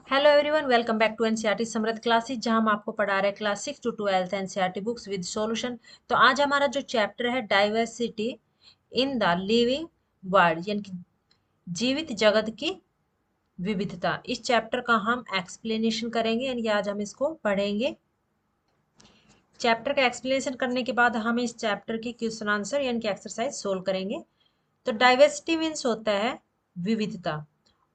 Hello everyone, welcome back to NCERT Samriddh classes, जहां हम आपको पढ़ा रहे हैं class 6 to 12th NCERT books with solution. तो आज हमारा जो चैप्टर है diversity in the living world, यानी कि जीवित जगत की विविधता। इस चैप्टर का हम एक्सप्लेनेशन करेंगे, यानी कि आज हम इसको पढ़ेंगे। चैप्टर का एक्सप्लेनेशन करने के बाद हम इस चैप्टर की क्वेश्चन आंसर यानी कि एक्सरसाइज सोल्व करेंगे। तो डाइवर्सिटी मीन्स होता है विविधता,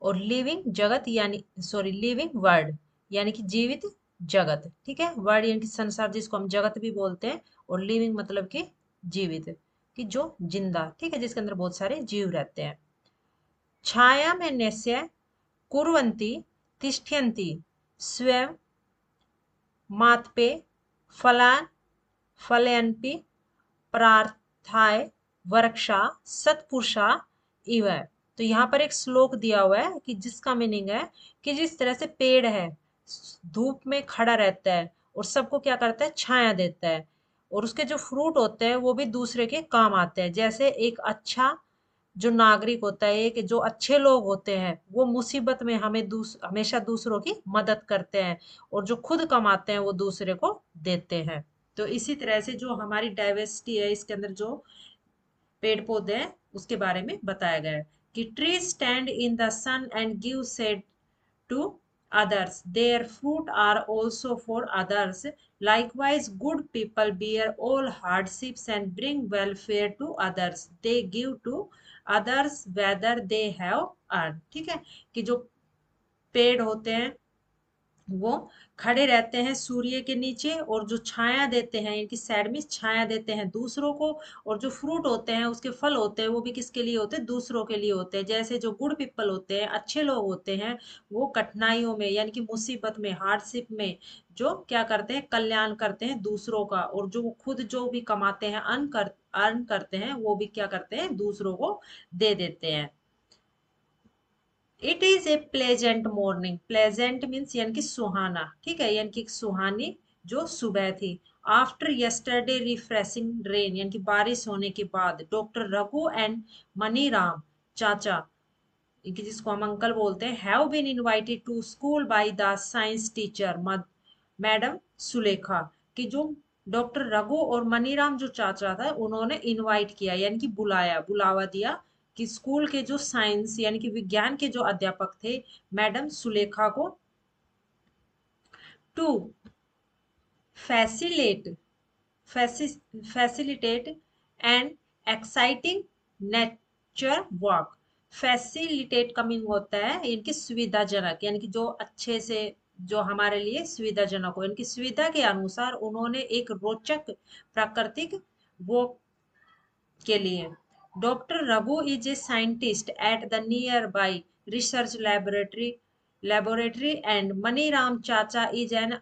और लिविंग जगत यानी लिविंग वर्ल्ड यानी कि जीवित जगत। ठीक है, वर्ल्ड यानी कि संसार, जिसको हम जगत भी बोलते हैं, और लिविंग मतलब कि जीवित, कि जो जिंदा, ठीक है, जिसके अंदर बहुत सारे जीव रहते हैं। छाया में नस्य कुर्वन्ति तिष्ठन्ति स्वयं मातपे फलान फलयन्पि प्रार्थाय वर्क्षा सत्पुरुषा इव। तो यहाँ पर एक श्लोक दिया हुआ है कि जिसका मीनिंग है कि जिस तरह से पेड़ है धूप में खड़ा रहता है और सबको क्या करता है, छाया देता है, और उसके जो फ्रूट होते हैं वो भी दूसरे के काम आते हैं। जैसे एक अच्छा जो नागरिक होता है, एक जो अच्छे लोग होते हैं, वो मुसीबत में हमेशा दूसरों की मदद करते हैं, और जो खुद कमाते हैं वो दूसरे को देते हैं। तो इसी तरह से जो हमारी डाइवर्सिटी है, इसके अंदर जो पेड़ पौधे हैं उसके बारे में बताया गया है कि tree stand in the sun and give shade to others. Their fruit are also for others. Likewise, good people bear all hardships and bring welfare to others. They give to others whether they have earned. ठीक है, कि जो पेड़ होते हैं वो खड़े रहते हैं सूर्य के नीचे, और जो छाया देते हैं, इनकी साइड में छाया देते हैं दूसरों को, और जो फ्रूट होते हैं उसके फल होते हैं वो भी किसके लिए होते हैं, दूसरों के लिए होते हैं। जैसे जो गुड पीपल होते हैं, अच्छे लोग होते हैं, वो कठिनाइयों में यानी कि मुसीबत में, हार्डशिप में जो क्या करते हैं, कल्याण करते हैं दूसरों का, और जो खुद जो भी कमाते हैं, अर्न करते हैं, वो भी क्या करते हैं, दूसरों को दे देते हैं। It is a pleasant morning, pleasant means यानी कि सुहाना, ठीक है, यानी कि सुहानी जो सुबह थी। आफ्टर यस्टरडे रिफ्रेशिंग रेन, यानी कि बारिश होने के बाद, डॉक्टर रघु एंड मनीराम चाचा, कि जिसको हम अंकल बोलते हैं, have been invited to school by the science teacher madam Sulekha. कि जो डॉक्टर रघु और मनीराम जो चाचा था, उन्होंने इनवाइट किया यानी कि बुलाया, बुलावा दिया, कि स्कूल के जो साइंस यानी कि विज्ञान के जो अध्यापक थे, मैडम सुलेखा को, to facilitate facilitate and exciting nature walk. Facilitate का मीन होता है इनकी सुविधाजनक, यानी कि जो अच्छे से, जो हमारे लिए सुविधाजनक हो, इनकी सुविधा के अनुसार उन्होंने एक रोचक प्राकृतिक वॉक के लिए। Doctor Raghu is a scientist at the nearby research laboratory and Maniram chacha is an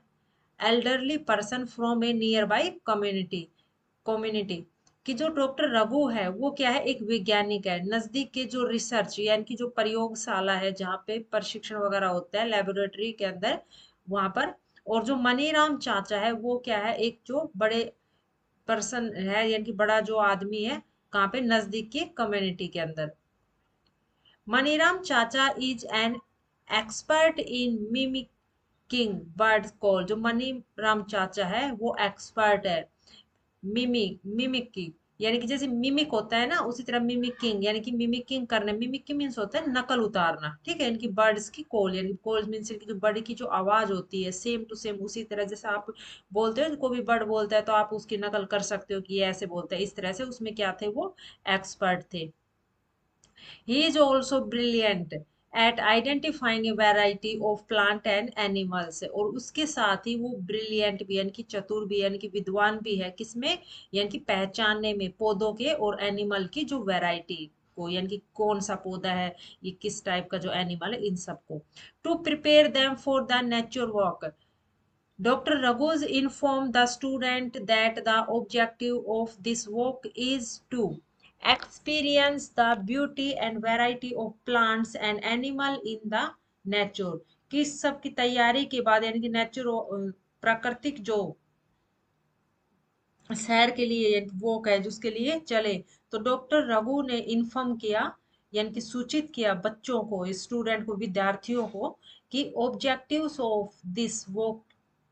elderly person from a nearby community. कि जो डॉक्टर रघु है वो क्या है, एक वैज्ञानिक है, नजदीक के जो रिसर्च यानी कि जो प्रयोगशाला है जहाँ पे प्रशिक्षण वगैरह होता है, लेबोरेटरी के अंदर, वहां पर। और जो मनीराम चाचा है वो क्या है, एक जो बड़े पर्सन है, यानी कि बड़ा जो आदमी है, कहाँ पे, नजदीक के कम्युनिटी के अंदर। Maniram chacha is an expert in mimicking bird call. जो मनीराम चाचा है वो एक्सपर्ट है मिमिक की, यानी कि जैसे मिमिक होता है ना, उसी तरह मिमिकिंग यानी कि मिमिकिंग करना। मिमिकिंग मीन्स होता है नकल उतारना, ठीक है, इनकी बर्ड्स की कॉल, यानी कॉल मीन्स इनकी जो बर्ड की जो आवाज होती है, सेम टू सेम उसी तरह जैसे आप बोलते हो, कोई भी बर्ड बोलता है तो आप उसकी नकल कर सकते हो कि ये ऐसे बोलता है, इस तरह से उसमें क्या थे, वो एक्सपर्ट थे। He is also brilliant at identifying a variety of plant and animals। और उसके साथ ही वो ब्रिलियंट भी यानी कि चतुर भी यानी कि विद्वान भी है, किसमें, यानी कि पहचानने में, पौधों के और एनिमल की जो वैरायटी को, यानी कि कौन सा पौधा है, ये किस टाइप का जो एनिमल है, इन सबको। To prepare them for the nature walk, Dr. Raghu's informed the student that the objective of this walk is to experience the beauty and variety of plants and animal in the nature। कि इस सब की तैयारी के बाद, यानी कि nature, प्राकृतिक जो सैर के लिए वो है जिसके लिए चले, तो डॉक्टर रघु ने इन्फॉर्म किया यानी कि सूचित किया बच्चों को, स्टूडेंट को, विद्यार्थियों को कि objectives of this work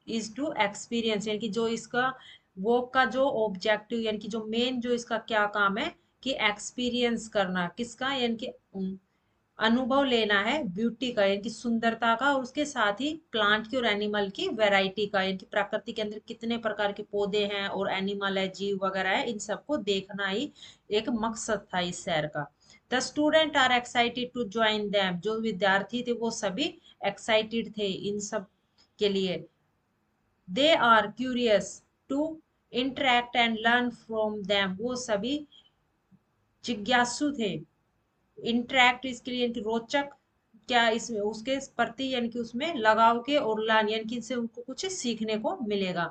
is to experience, यानी कि जो इसका वर्क का जो ऑब्जेक्टिव यानी कि जो मेन जो इसका क्या काम है कि एक्सपीरियंस करना किसका, यानी कि अनुभव लेना है ब्यूटी का यानी कि सुंदरता का, और उसके साथ ही प्लांट की और एनिमल की वैरायटी का, यानी कि प्रकृति के अंदर कितने प्रकार के पौधे हैं और एनिमल है, जीव वगैरह है, इन सबको देखना ही एक मकसद था इस सैर का। The student are excited to join them, जो विद्यार्थी थे वो सभी एक्साइटेड थे इन सब के लिए। They are curious to interact and learn from them, वो सभी जिज्ञासु थे। इंटरेक्ट इसके लिए यानी कि रोचक, क्या इसमें उसके प्रति यानी कि उसमें लगाव के, और लर्न यानी कि इनसे उनको कुछ सीखने को मिलेगा।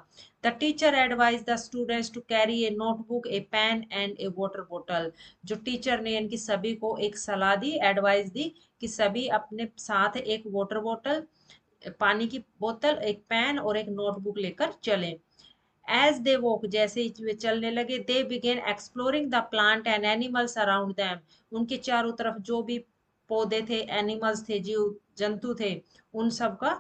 The teacher advise the students to carry a notebook, a pen and a water बोतल, जो टीचर ने यानी कि सभी को एक सलाह दी, एडवाइस दी कि सभी अपने साथ एक वाटर बोतल, पानी की बोतल, एक पेन और एक नोटबुक लेकर चलें। एज दे वॉक, जैसे ही वे चलने लगे, they begin exploring the plant and animals around them, उनके चारों तरफ जो भी पौधे थे, एनिमल्स थे, जीव जंतु थे, उन सब का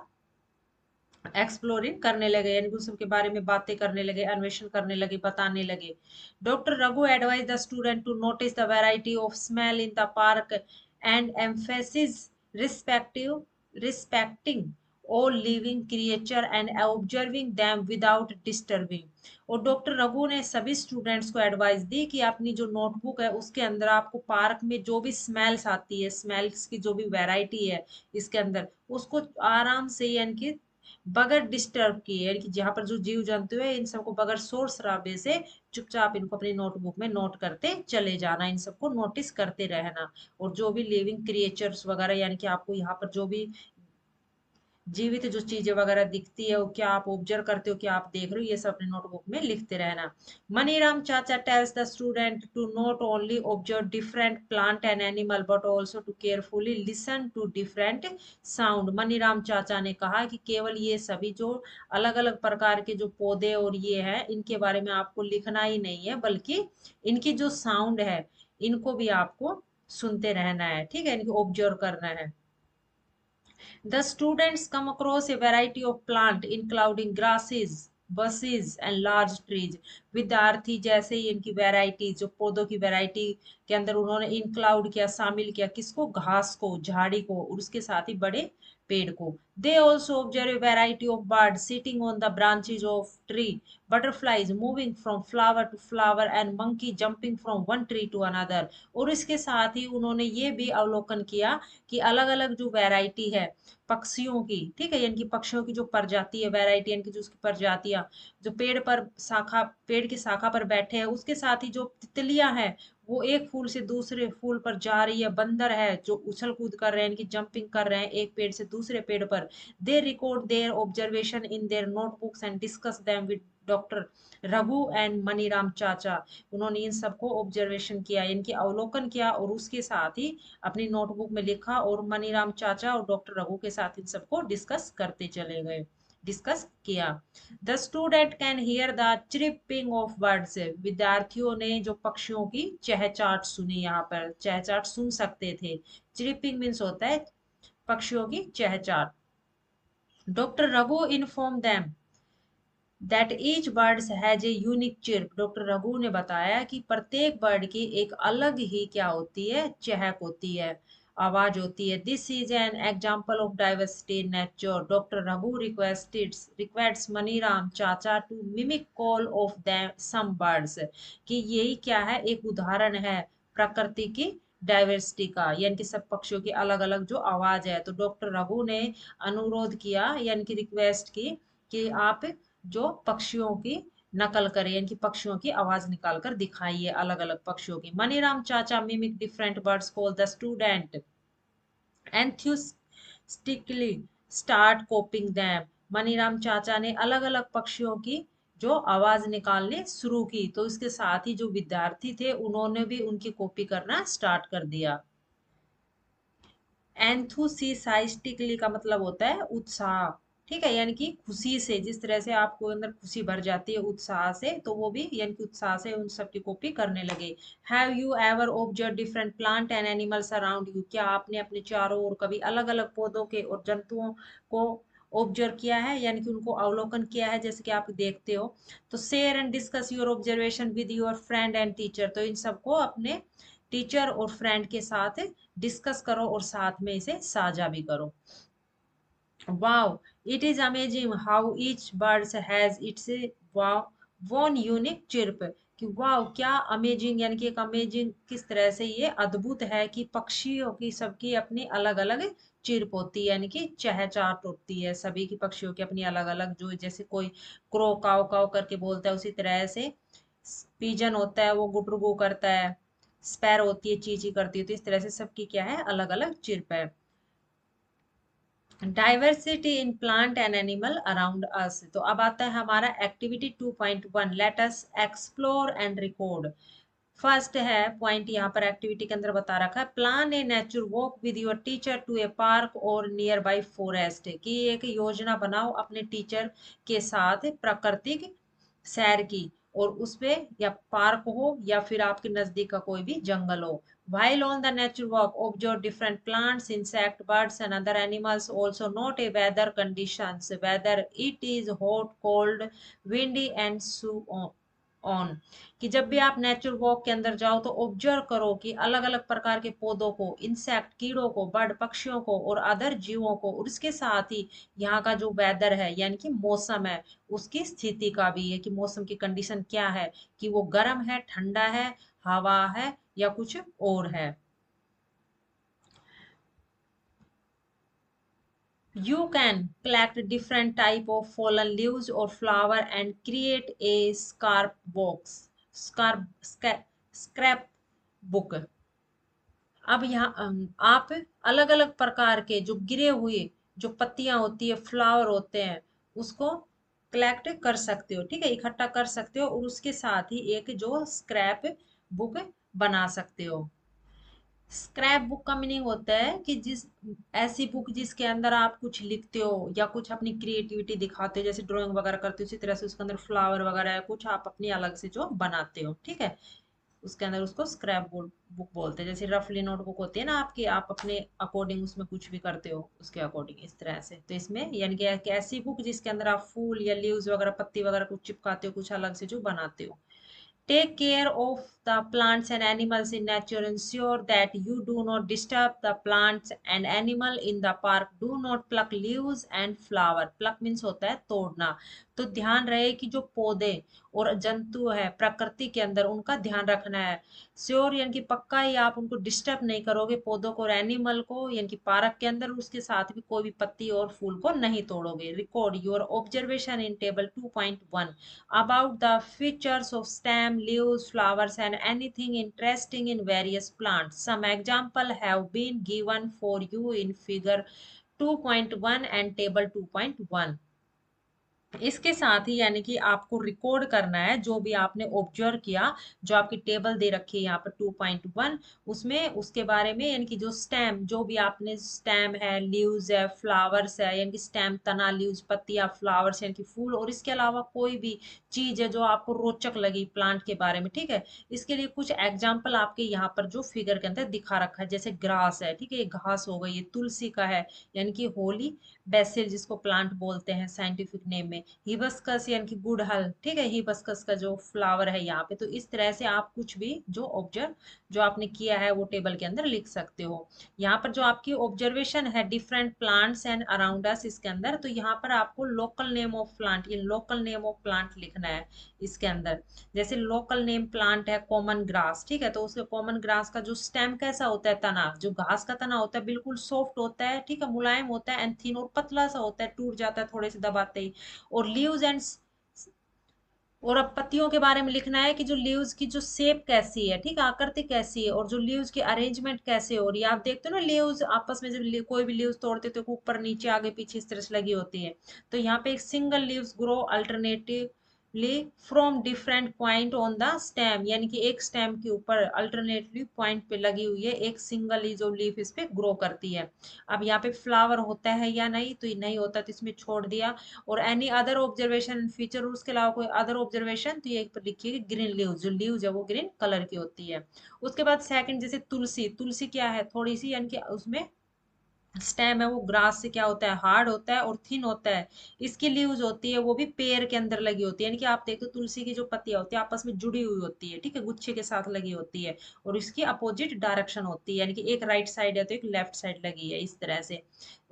एक्सप्लोरिंग करने लगे, यानी कि उन सब के बारे में बातें करने लगे, अन्वेषण करने लगे, बताने लगे। Doctor Raghu advise the student to notice the variety of smell in the park and emphasis respective respecting all living creature and observing them without disturbing। और डॉक्टर रघु ने सभी स्टूडेंट्स को एडवाइस दी कि अपनी जो नोटबुक है उसके अंदर आपको पार्क में जो भी स्मेल्स आती है, स्मेल्स की जो भी वैरायटी है इसके अंदर, उसको आराम से यानी कि बगैर डिस्टर्ब किए, यानी कि जहाँ पर जो जीव जंतु है इन सबको बगैर शोर शराबे से चुपचाप इनको अपनी नोटबुक में नोट करते चले जाना, इन सबको नोटिस करते रहना। और जो भी लिविंग क्रिएचर्स वगैरह यानी कि आपको यहाँ पर जो भी जीवित जो चीजें वगैरह दिखती है वो क्या आप ऑब्जर्व करते हो, क्या आप देख रहे हो, ये सब अपने नोटबुक में लिखते रहना। मनीराम चाचा tells the student to not only observe different plant and animal but also to carefully listen to different sound. Maniram चाचा ने कहा कि केवल ये सभी जो अलग अलग प्रकार के जो पौधे और ये हैं इनके बारे में आपको लिखना ही नहीं है, बल्कि इनकी जो साउंड है इनको भी आपको सुनते रहना है, ठीक है, इनको ऑब्जर्व करना है। The students come across a variety of plant including grasses, bushes and large trees। विद्यार्थी जैसे ही इनकी वैरायटी, जो पौधों की वैरायटी के अंदर उन्होंने इंक्लाउड किया, शामिल किया किसको, घास को, झाड़ी को, और उसके साथ ही बड़े पेड़ को। They also observe variety of bird sitting on the branches of tree, butterflies moving from flower to flower and monkey jumping from one tree to another. और इसके साथ ही उन्होंने ये भी अवलोकन किया कि अलग अलग जो वैरायटी है पक्षियों की, ठीक है, यानी कि पक्षियों की जो प्रजाति है, वैरायटी यानी कि जो उसकी प्रजातियां, जो पेड़ पर शाखा, पेड़ की शाखा पर बैठे हैं, उसके साथ ही जो तितलियां हैं वो एक फूल से दूसरे फूल पर जा रही है, बंदर है जो उछल कूद कर रहे हैं, यानी कि जंपिंग कर रहे हैं एक पेड़ से दूसरे पेड़ पर। They record their observation in their notebooks and discuss them with doctor Raghu and Maniram chacha. उन्होंने इन सबको ऑब्जर्वेशन किया, इनकी अवलोकन किया, और उसके साथ ही अपनी नोटबुक में लिखा, और मनीराम चाचा और डॉक्टर रघु के साथ इन सबको डिस्कस करते चले गए, डिस्कस किया। The student can hear the chirping of birds, विद्यार्थियों ने जो पक्षियों की चहचहाट सुनी, यहाँ पर चहचहाट सुन सकते थे। चिरिपिंग मीन्स होता है पक्षियों की चहचहाट। Doctor Raghu inform them that each birds has a unique chirp, doctor Raghu ने बताया कि प्रत्येक बर्ड की एक अलग ही क्या होती है, चहक होती है, आवाज होती है। This is an example of diversity in nature. Doctor Raghu requests Maniram chacha to mimic call of them some birds, कि यही क्या है, एक उदाहरण है प्रकृति की डाइवर्सिटी का, यानी कि सब पक्षियों की अलग अलग जो आवाज है। तो डॉक्टर रघु ने अनुरोध किया, यानी कि रिक्वेस्ट की कि आप जो पक्षियों की नकल करे, यानी कि पक्षियों की आवाज निकाल कर दिखाइए, अलग अलग पक्षियों की। Maniram chacha mimic different birds call the student enthusiastically start copying them. Maniram चाचा ने अलग अलग पक्षियों की जो आवाज निकालनी शुरू की, तो इसके साथ ही जो विद्यार्थी थे उन्होंने भी उनकी कॉपी करना स्टार्ट कर दिया। एंथुसियास्टिकली का मतलब होता है उत्साह, ठीक है, यानी कि खुशी से, जिस तरह से आपको अंदर खुशी भर जाती है उत्साह से, तो वो भी यानी कि उत्साह से उन सब की कॉपी करने लगे। Have you ever observe different plant and animals around you, क्या आपने अपने चारों ओर कभी अलग अलग पौधों के और जंतुओं को ऑब्जर्व किया है, यानी कि उनको अवलोकन किया है जैसे कि आप देखते हो। तो share and discuss your observation with your friend and teacher, तो इन सबको अपने टीचर और फ्रेंड के साथ डिस्कस करो और साथ में इसे साझा भी करो। Wow, it is amazing how each bird has its wow one unique chirp। कि वाह क्या अमेजिंग, यानी कि एक अमेजिंग किस तरह से ये अद्भुत है कि पक्षियों की सबकी अपनी अलग अलग चिरप होती है, यानी कि चहचहाट होती है सभी की पक्षियों की अपनी अलग अलग, जो जैसे कोई क्रो काव काव करके बोलता है, उसी तरह से पीजन होता है वो गुटरुगु करता है, स्पैर होती है ची ची करती है, तो इस तरह से सबकी क्या है अलग अलग चिरप है। Diversity in plant and animal around us, तो अब आता है हमारा activity 2.1, let us explore and record. First है पॉइंट यहाँ पर एक्टिविटी के अंदर बता रखा है, plan a nature walk with your teacher to a park or nearby forest, की एक योजना बनाओ अपने टीचर के साथ प्राकृतिक सैर की, और उसपे या पार्क हो या फिर आपके नजदीक का कोई भी जंगल हो। While on the nature walk, observe different plants, insect, birds, and other animals. Also note a weather conditions, whether it is hot, cold, windy, and so on। कि जब भी आप नेचर वॉक के अंदर जाओ तो ऑब्जर्व करो कि अलग अलग प्रकार के पौधों को, इंसेक्ट कीड़ों को, बर्ड पक्षियों को और अदर जीवों को, और उसके साथ ही यहाँ का जो वेदर है यानी कि मौसम है, उसकी स्थिति का भी है कि मौसम की कंडीशन क्या है, कि वो गर्म है, ठंडा है, हवा है या कुछ और है। You can collect different type of fallen leaves or flower and create a scrap book। अब यहाँ आप अलग अलग प्रकार के जो गिरे हुए जो पत्तियां होती है, फ्लावर होते हैं, उसको कलेक्ट कर सकते हो, ठीक है, इकट्ठा कर सकते हो, और उसके साथ ही एक जो स्क्रैप बुक बना सकते हो। स्क्रैप बुक का मीनिंग होता है कि जिस ऐसी बुक जिसके अंदर आप कुछ लिखते हो या कुछ अपनी क्रिएटिविटी दिखाते हो, जैसे ड्राइंग वगैरह करते हो, उसी तरह से उसके अंदर फ्लावर वगैरह है कुछ आप अपनी अलग से जो बनाते हो, ठीक है, उसके अंदर उसको स्क्रैप बुक बोलते हैं। जैसे रफली नोटबुक होती है ना आपकी, आप अपने अकॉर्डिंग उसमें कुछ भी करते हो उसके अकॉर्डिंग, इस तरह से। तो इसमें यानी कि एक ऐसी बुक जिसके अंदर आप फूल या लीव्स वगैरह पत्ती वगैरह कुछ चिपकाते हो, कुछ अलग से जो बनाते हो। Take care of the plants and animals in nature. Ensure that you do not disturb the plants and animal in the park. Do not pluck leaves and flower. Pluck means होता है तोड़ना। तो ध्यान रहे कि जो पौधे और जंतु है प्रकृति के अंदर, उनका ध्यान रखना है। श्योर यानी कि पक्का ही आप उनको डिस्टर्ब नहीं करोगे, पौधों को और एनिमल को, यानी कि पार्क के अंदर उसके साथ भी कोई भी पत्ती और फूल को नहीं तोड़ोगे। Record your observation in table 2.1 about the features of stem, leaves, flowers, and anything interesting in various plants. Some example have been given for you in figure 2.1 and table 2.1। इसके साथ ही यानी कि आपको रिकॉर्ड करना है जो भी आपने ऑब्जर्व किया, जो आपकी टेबल दे रखी है यहाँ पर 2.1, उसमें उसके बारे में, यानी कि जो स्टेम, जो भी आपने स्टेम है, लीव्स है, फ्लावर्स है, यानी कि स्टेम तना, लीव्स पत्तियां, फ्लावर्स यानी कि फूल, और इसके अलावा कोई भी चीज है जो आपको रोचक लगी प्लांट के बारे में, ठीक है। इसके लिए कुछ एग्जाम्पल आपके यहाँ पर जो फिगर के अंदर दिखा रखा है, जैसे ग्रास है, ठीक है, ये घास हो गई, ये तुलसी का है, यानी कि होली बेसिल जिसको प्लांट बोलते हैं साइंटिफिक नेम में, हिबिस्कस यानी कि गुड़हल, ठीक है, हिबिस्कस का जो फ्लावर है यहाँ पे। तो इस तरह से आप कुछ भी जो ऑब्जर्व जो आपने किया है वो टेबल के अंदर लिख सकते हो। यहाँ पर जो आपकी ऑब्जर्वेशन है different plants and around us, इसके अंदर तो यहाँ पर आपको लोकल नेम ऑफ प्लांट, ये लोकल नेम ऑफ प्लांट लिखना है इसके अंदर। जैसे लोकल नेम प्लांट है कॉमन ग्रास, ठीक है, तो उसके कॉमन ग्रास का जो स्टेम कैसा होता है, तना, जो घास का तना होता है बिल्कुल सॉफ्ट होता है, ठीक है, मुलायम होता है, एंड थिन और पतला सा होता है, टूट जाता है थोड़े से दबाते ही। और लीव्स एंड, और अब पत्तियों के बारे में लिखना है कि जो लीव्स की जो शेप कैसी है, ठीक है, आकृति कैसी है, और जो लीव्स की अरेंजमेंट कैसे हो रही है। आप देखते हो ना लीव्स आपस में जब कोई भी लीव्स तोड़ते तो ऊपर नीचे आगे पीछे इस तरह से लगी होती है। तो यहाँ पे एक single leaves grow alternative from different point on the stem, यानी कि एक स्टेम के ऊपर अल्टरनेटली पॉइंट पे लगी हुई है, एक सिंगल ही जो लीफ इस पे ग्रो करती है। अब यहाँ पे फ्लावर होता है या नहीं, तो ये नहीं होता तो इसमें छोड़ दिया। और एनी अदर ऑब्जर्वेशन फीचर, उसके अलावा कोई अदर ऑब्जर्वेशन, तो ये पर लिखिए ग्रीन लीव, जो लीव है वो ग्रीन कलर की होती है। उसके बाद सेकंड जैसे तुलसी, तुलसी क्या है, थोड़ी सी यानी कि उसमें स्टेम है वो ग्रास से क्या होता है, हार्ड होता है और थिन होता है। इसकी लीव्स होती है वो भी पेड़ के अंदर लगी होती है, यानी कि आप देखो तुलसी की जो पत्तियां होती है आपस में जुड़ी हुई होती है, ठीक है, गुच्छे के साथ लगी होती है। और इसकी अपोजिट डायरेक्शन होती है, यानी कि एक राइट साइड है तो एक लेफ्ट साइड लगी है, इस तरह से।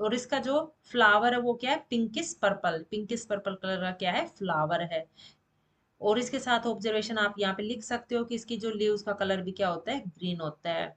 और इसका जो फ्लावर है वो क्या है, pinkish purple, pinkish purple colour का क्या है, फ्लावर है। और इसके साथ ऑब्जर्वेशन आप यहाँ पे लिख सकते हो कि इसकी जो लीव्स का कलर भी क्या होता है, ग्रीन होता है।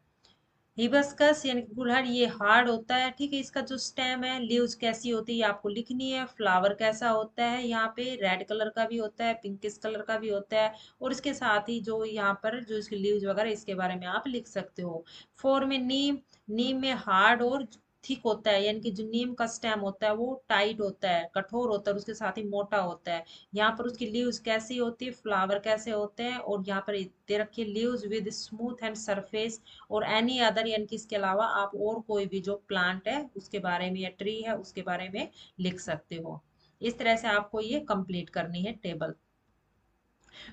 हिबिस्कस यानी कि गुड़हल, ये हार्ड होता है, ठीक है। इसका जो स्टेम है, लीव्स कैसी होती है ये आपको लिखनी है। फ्लावर कैसा होता है, यहाँ पे रेड कलर का भी होता है, पिंकिश कलर का भी होता है। और इसके साथ ही जो यहाँ पर जो इसकी लीव्स वगैरह, इसके बारे में आप लिख सकते हो। फोर में नीम, नीम में हार्ड और थिक होता है, यानी कि जो नीम का स्टेम होता है वो टाइट होता है, कठोर होता है, और उसके साथ ही मोटा होता है। यहाँ पर उसकी लीव्स कैसी होती है, फ्लावर कैसे होते हैं, और यहाँ पर दे रखी leaves with smooth and surface. और एनी अदर, यानी कि इसके अलावा आप और कोई भी जो प्लांट है उसके बारे में या ट्री है उसके बारे में लिख सकते हो। इस तरह से आपको ये कंप्लीट करनी है table.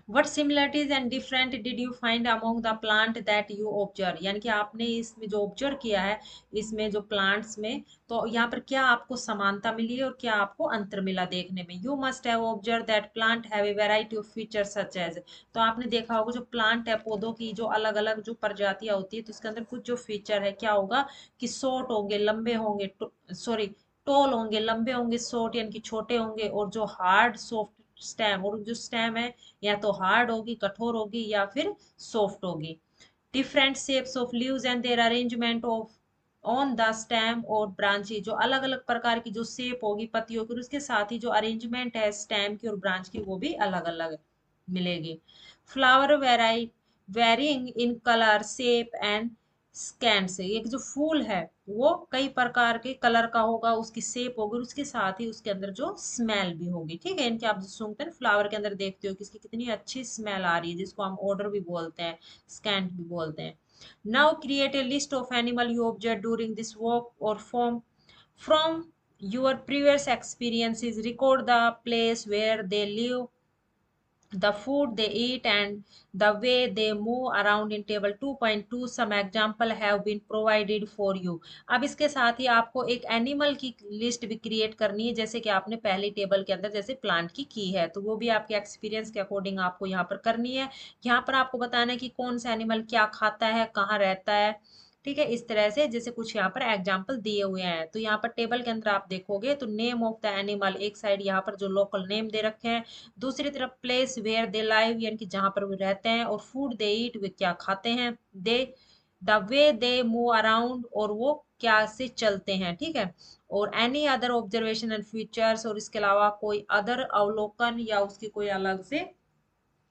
What similarities and different did you find among the plant that you observe, यानी कि आपने इसमें जो ऑब्जर्व किया है, इसमें जो प्लांट्स में, तो यहाँ पर क्या आपको समानता मिली है और क्या आपको अंतर मिला देखने में। You must have observe that plant have a variety of feature such as, तो आपने देखा होगा जो प्लांट है, पौधों की जो अलग अलग जो प्रजातियां होती है, तो इसके अंदर कुछ जो फीचर है क्या होगा कि शॉर्ट होंगे, लंबे होंगे, सॉरी टोल होंगे, लंबे होंगे, शॉर्ट यानी कि छोटे होंगे, और जो हार्ड सॉफ्ट स्टेम, और जो स्टेम है या तो हार्ड होगी, कठोर होगी, या फिर सॉफ्ट होगी। Different shapes of leaves and their arrangement of on the stem और ब्रांची, जो अलग अलग प्रकार की जो शेप होगी पत्तियों की, और उसके साथ ही जो अरेंजमेंट है स्टेम की और ब्रांच की वो भी अलग अलग मिलेगी। Flower vary varying in colour shape and scan से, एक जो फूल है वो कई प्रकार के कलर का होगा, उसकी शेप होगी, उसके साथ ही उसके अंदर जो स्मेल भी होगी, ठीक है। इनके आप जो सूंघते हैं फ्लावर के अंदर देखते हो कि इसकी कितनी अच्छी स्मेल आ रही है, जिसको हम ऑर्डर भी बोलते हैं, स्कैंट भी बोलते हैं। Now create a list of animal you observe during this walk और form from your previous experiences, record the place where they live, the food they eat, and the way they move around in table 2.2. Some example have been provided for you. अब इसके साथ ही आपको एक animal की list भी create करनी है, जैसे कि आपने पहली टेबल के अंदर जैसे प्लांट की है, तो वो भी आपके एक्सपीरियंस के अकॉर्डिंग आपको यहाँ पर करनी है। यहाँ पर आपको बताना है कि कौन सा एनिमल क्या खाता है, कहाँ रहता है, ठीक है। इस तरह से जैसे कुछ यहाँ पर एग्जाम्पल दिए हुए हैं, तो यहाँ पर टेबल के अंदर आप देखोगे तो नेम ऑफ द एनिमल, एक साइड यहाँ पर जो लोकल नेम दे रखे हैं, दूसरी तरफ प्लेस वेयर दे लाइव, यानी कि जहां पर वो रहते हैं, और फूड दे ईट, वे क्या खाते हैं, they the way they move around, और वो क्या से चलते हैं, ठीक है। और any other observation and features, और इसके अलावा कोई अदर अवलोकन या उसकी कोई अलग से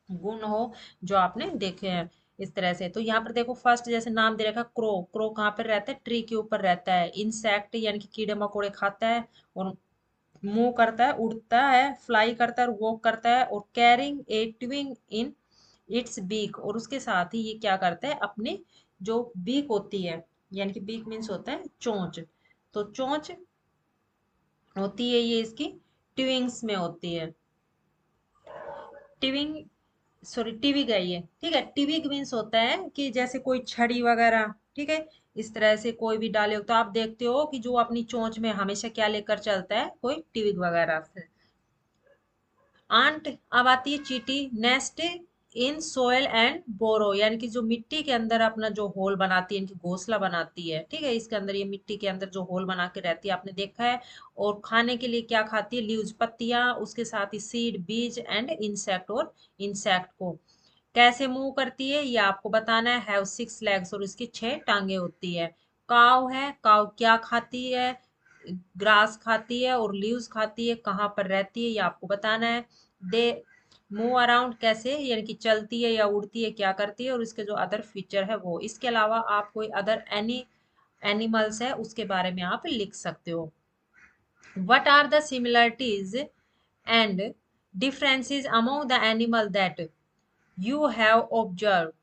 गुण हो जो आपने देखे हैं, इस तरह से। तो यहाँ पर देखो फर्स्ट जैसे नाम दे रखा क्रो, क्रो कहाँ पर रहता है, ट्री के ऊपर रहता है। इंसेक्ट यानी कि कीड़े मकोड़े खाता है और मूव करता है, उड़ता है, फ्लाई करता है और वॉक करता है। और carrying a twig in its beak, और उसके साथ ही ये क्या करता है, अपने जो बीक होती है, यानी कि बीक मीन्स होता है चोंच, तो चोंच होती है ये इसकी ट्विंग्स में होती है। टिविंग, सॉरी टिविग है ये, ठीक है। टिविग मीन्स होता है कि जैसे कोई छड़ी वगैरह, ठीक है, इस तरह से कोई भी डाले हो तो आप देखते हो कि जो अपनी चोंच में हमेशा क्या लेकर चलता है, कोई टिविग वगैरह से। आंट, अब आती है चीटी। नेस्ट इन सोयल एंड बोरो, यानी कि जो मिट्टी के अंदर अपना जो होल बनाती है, इनकी घोंसला बनाती है, ठीक है। इसके अंदर ये मिट्टी के अंदर जो होल बना के रहती है आपने देखा है। और खाने के लिए क्या खाती है, लीव्स पत्तियां, उसके साथ ही सीड बीज एंड इंसेक्ट, और इंसेक्ट को कैसे मूव करती है ये आपको बताना है। हैव 6 लेग्स, और इसकी 6 टांगे होती है। काव है, काव क्या खाती है, ग्रास खाती है और लीव्स खाती है, कहाँ पर रहती है ये आपको बताना है। दे मूव अराउंड कैसे, यानी कि चलती है या उड़ती है, क्या करती है, और इसके जो अदर फीचर है वो। इसके अलावा आप कोई अदर एनिमल्स है उसके बारे में आप लिख सकते हो। What are the similarities and differences among the animal that you have observed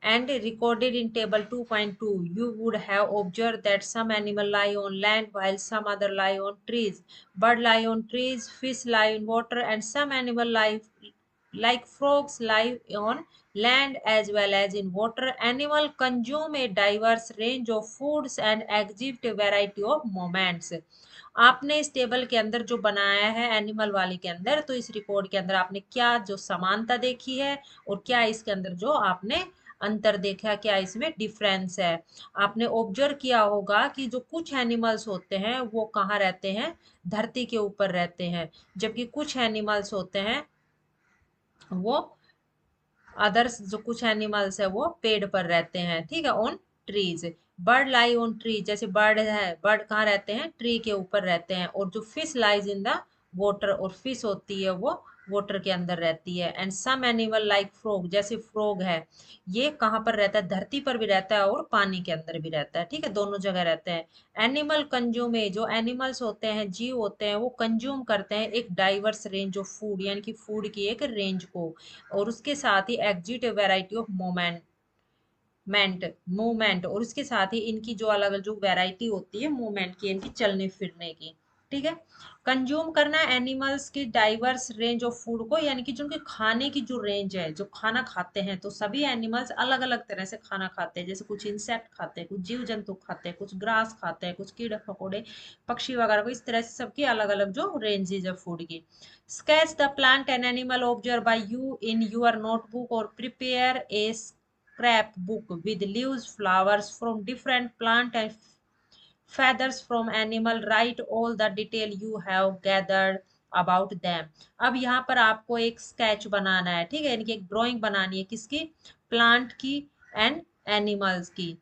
and recorded in table 2.2. You would have observed that some animal lie on land while some other lie on trees. Bird lie on trees, fish lie in water, and some animal lie like frogs lie on land as well as in water. Animal consume a diverse range of foods and exhibit a variety of movements. आपने इस table के अंदर जो बनाया है animal वाले के अंदर, तो इस रिकॉर्ड के अंदर आपने क्या जो समानता देखी है और क्या इसके अंदर जो आपने अंतर देखा, क्या इसमें डिफरेंस है। आपने ऑब्जर्व किया होगा कि जो कुछ एनिमल्स होते हैं वो कहाँ रहते हैं, धरती के ऊपर रहते हैं, जबकि कुछ एनिमल्स होते हैं वो अदर्स, जो कुछ एनिमल्स है वो पेड़ पर रहते हैं, ठीक है, on trees. Bird lie on tree, जैसे बर्ड है, बर्ड कहाँ रहते हैं, ट्री के ऊपर रहते हैं। और जो fish lies in the water, और फिश होती है वो वाटर के अंदर रहती है। And some animal like frog, जैसे फ्रॉग है, ये कहाँ पर रहता है, धरती पर भी रहता है और पानी के अंदर भी रहता है, ठीक है, दोनों जगह रहते हैं। एनिमल कंज्यूम, जो एनिमल्स होते हैं, जीव होते हैं, वो कंज्यूम करते हैं एक डाइवर्स रेंज ऑफ फूड, यानी कि फूड की एक रेंज को, और उसके साथ ही एग्जिट वैरायटी ऑफ मूवमेंट, और उसके साथ ही इनकी जो अलग अलग जो वैरायटी होती है मूवमेंट की, इनकी चलने फिरने की, ठीक है। कंज्यूम करना एनिमल्स की डाइवर्स रेंज ऑफ फूड को, यानी कि जो उनके खाने की जो रेंज है, जो खाना खाते हैं, तो सभी एनिमल्स अलग अलग तरह से खाना खाते हैं। जैसे कुछ इंसेक्ट खाते हैं, कुछ जीव जंतु खाते हैं, कुछ ग्रास खाते हैं, कुछ कीड़े मकोड़े पक्षी वगैरह को, इस तरह से सबकी अलग अलग जो रेंजेज है फूड की। Sketch the plant and animal observe by you in your notebook और prepare a scrapbook with leaves, flowers from different plant and feathers from animal. Write all the detail you have gathered about them. अब यहाँ पर आपको एक sketch बनाना है, ठीक है, यानी कि एक ड्राइंग बनानी है, किसकी, प्लांट की एंड एनिमल्स की,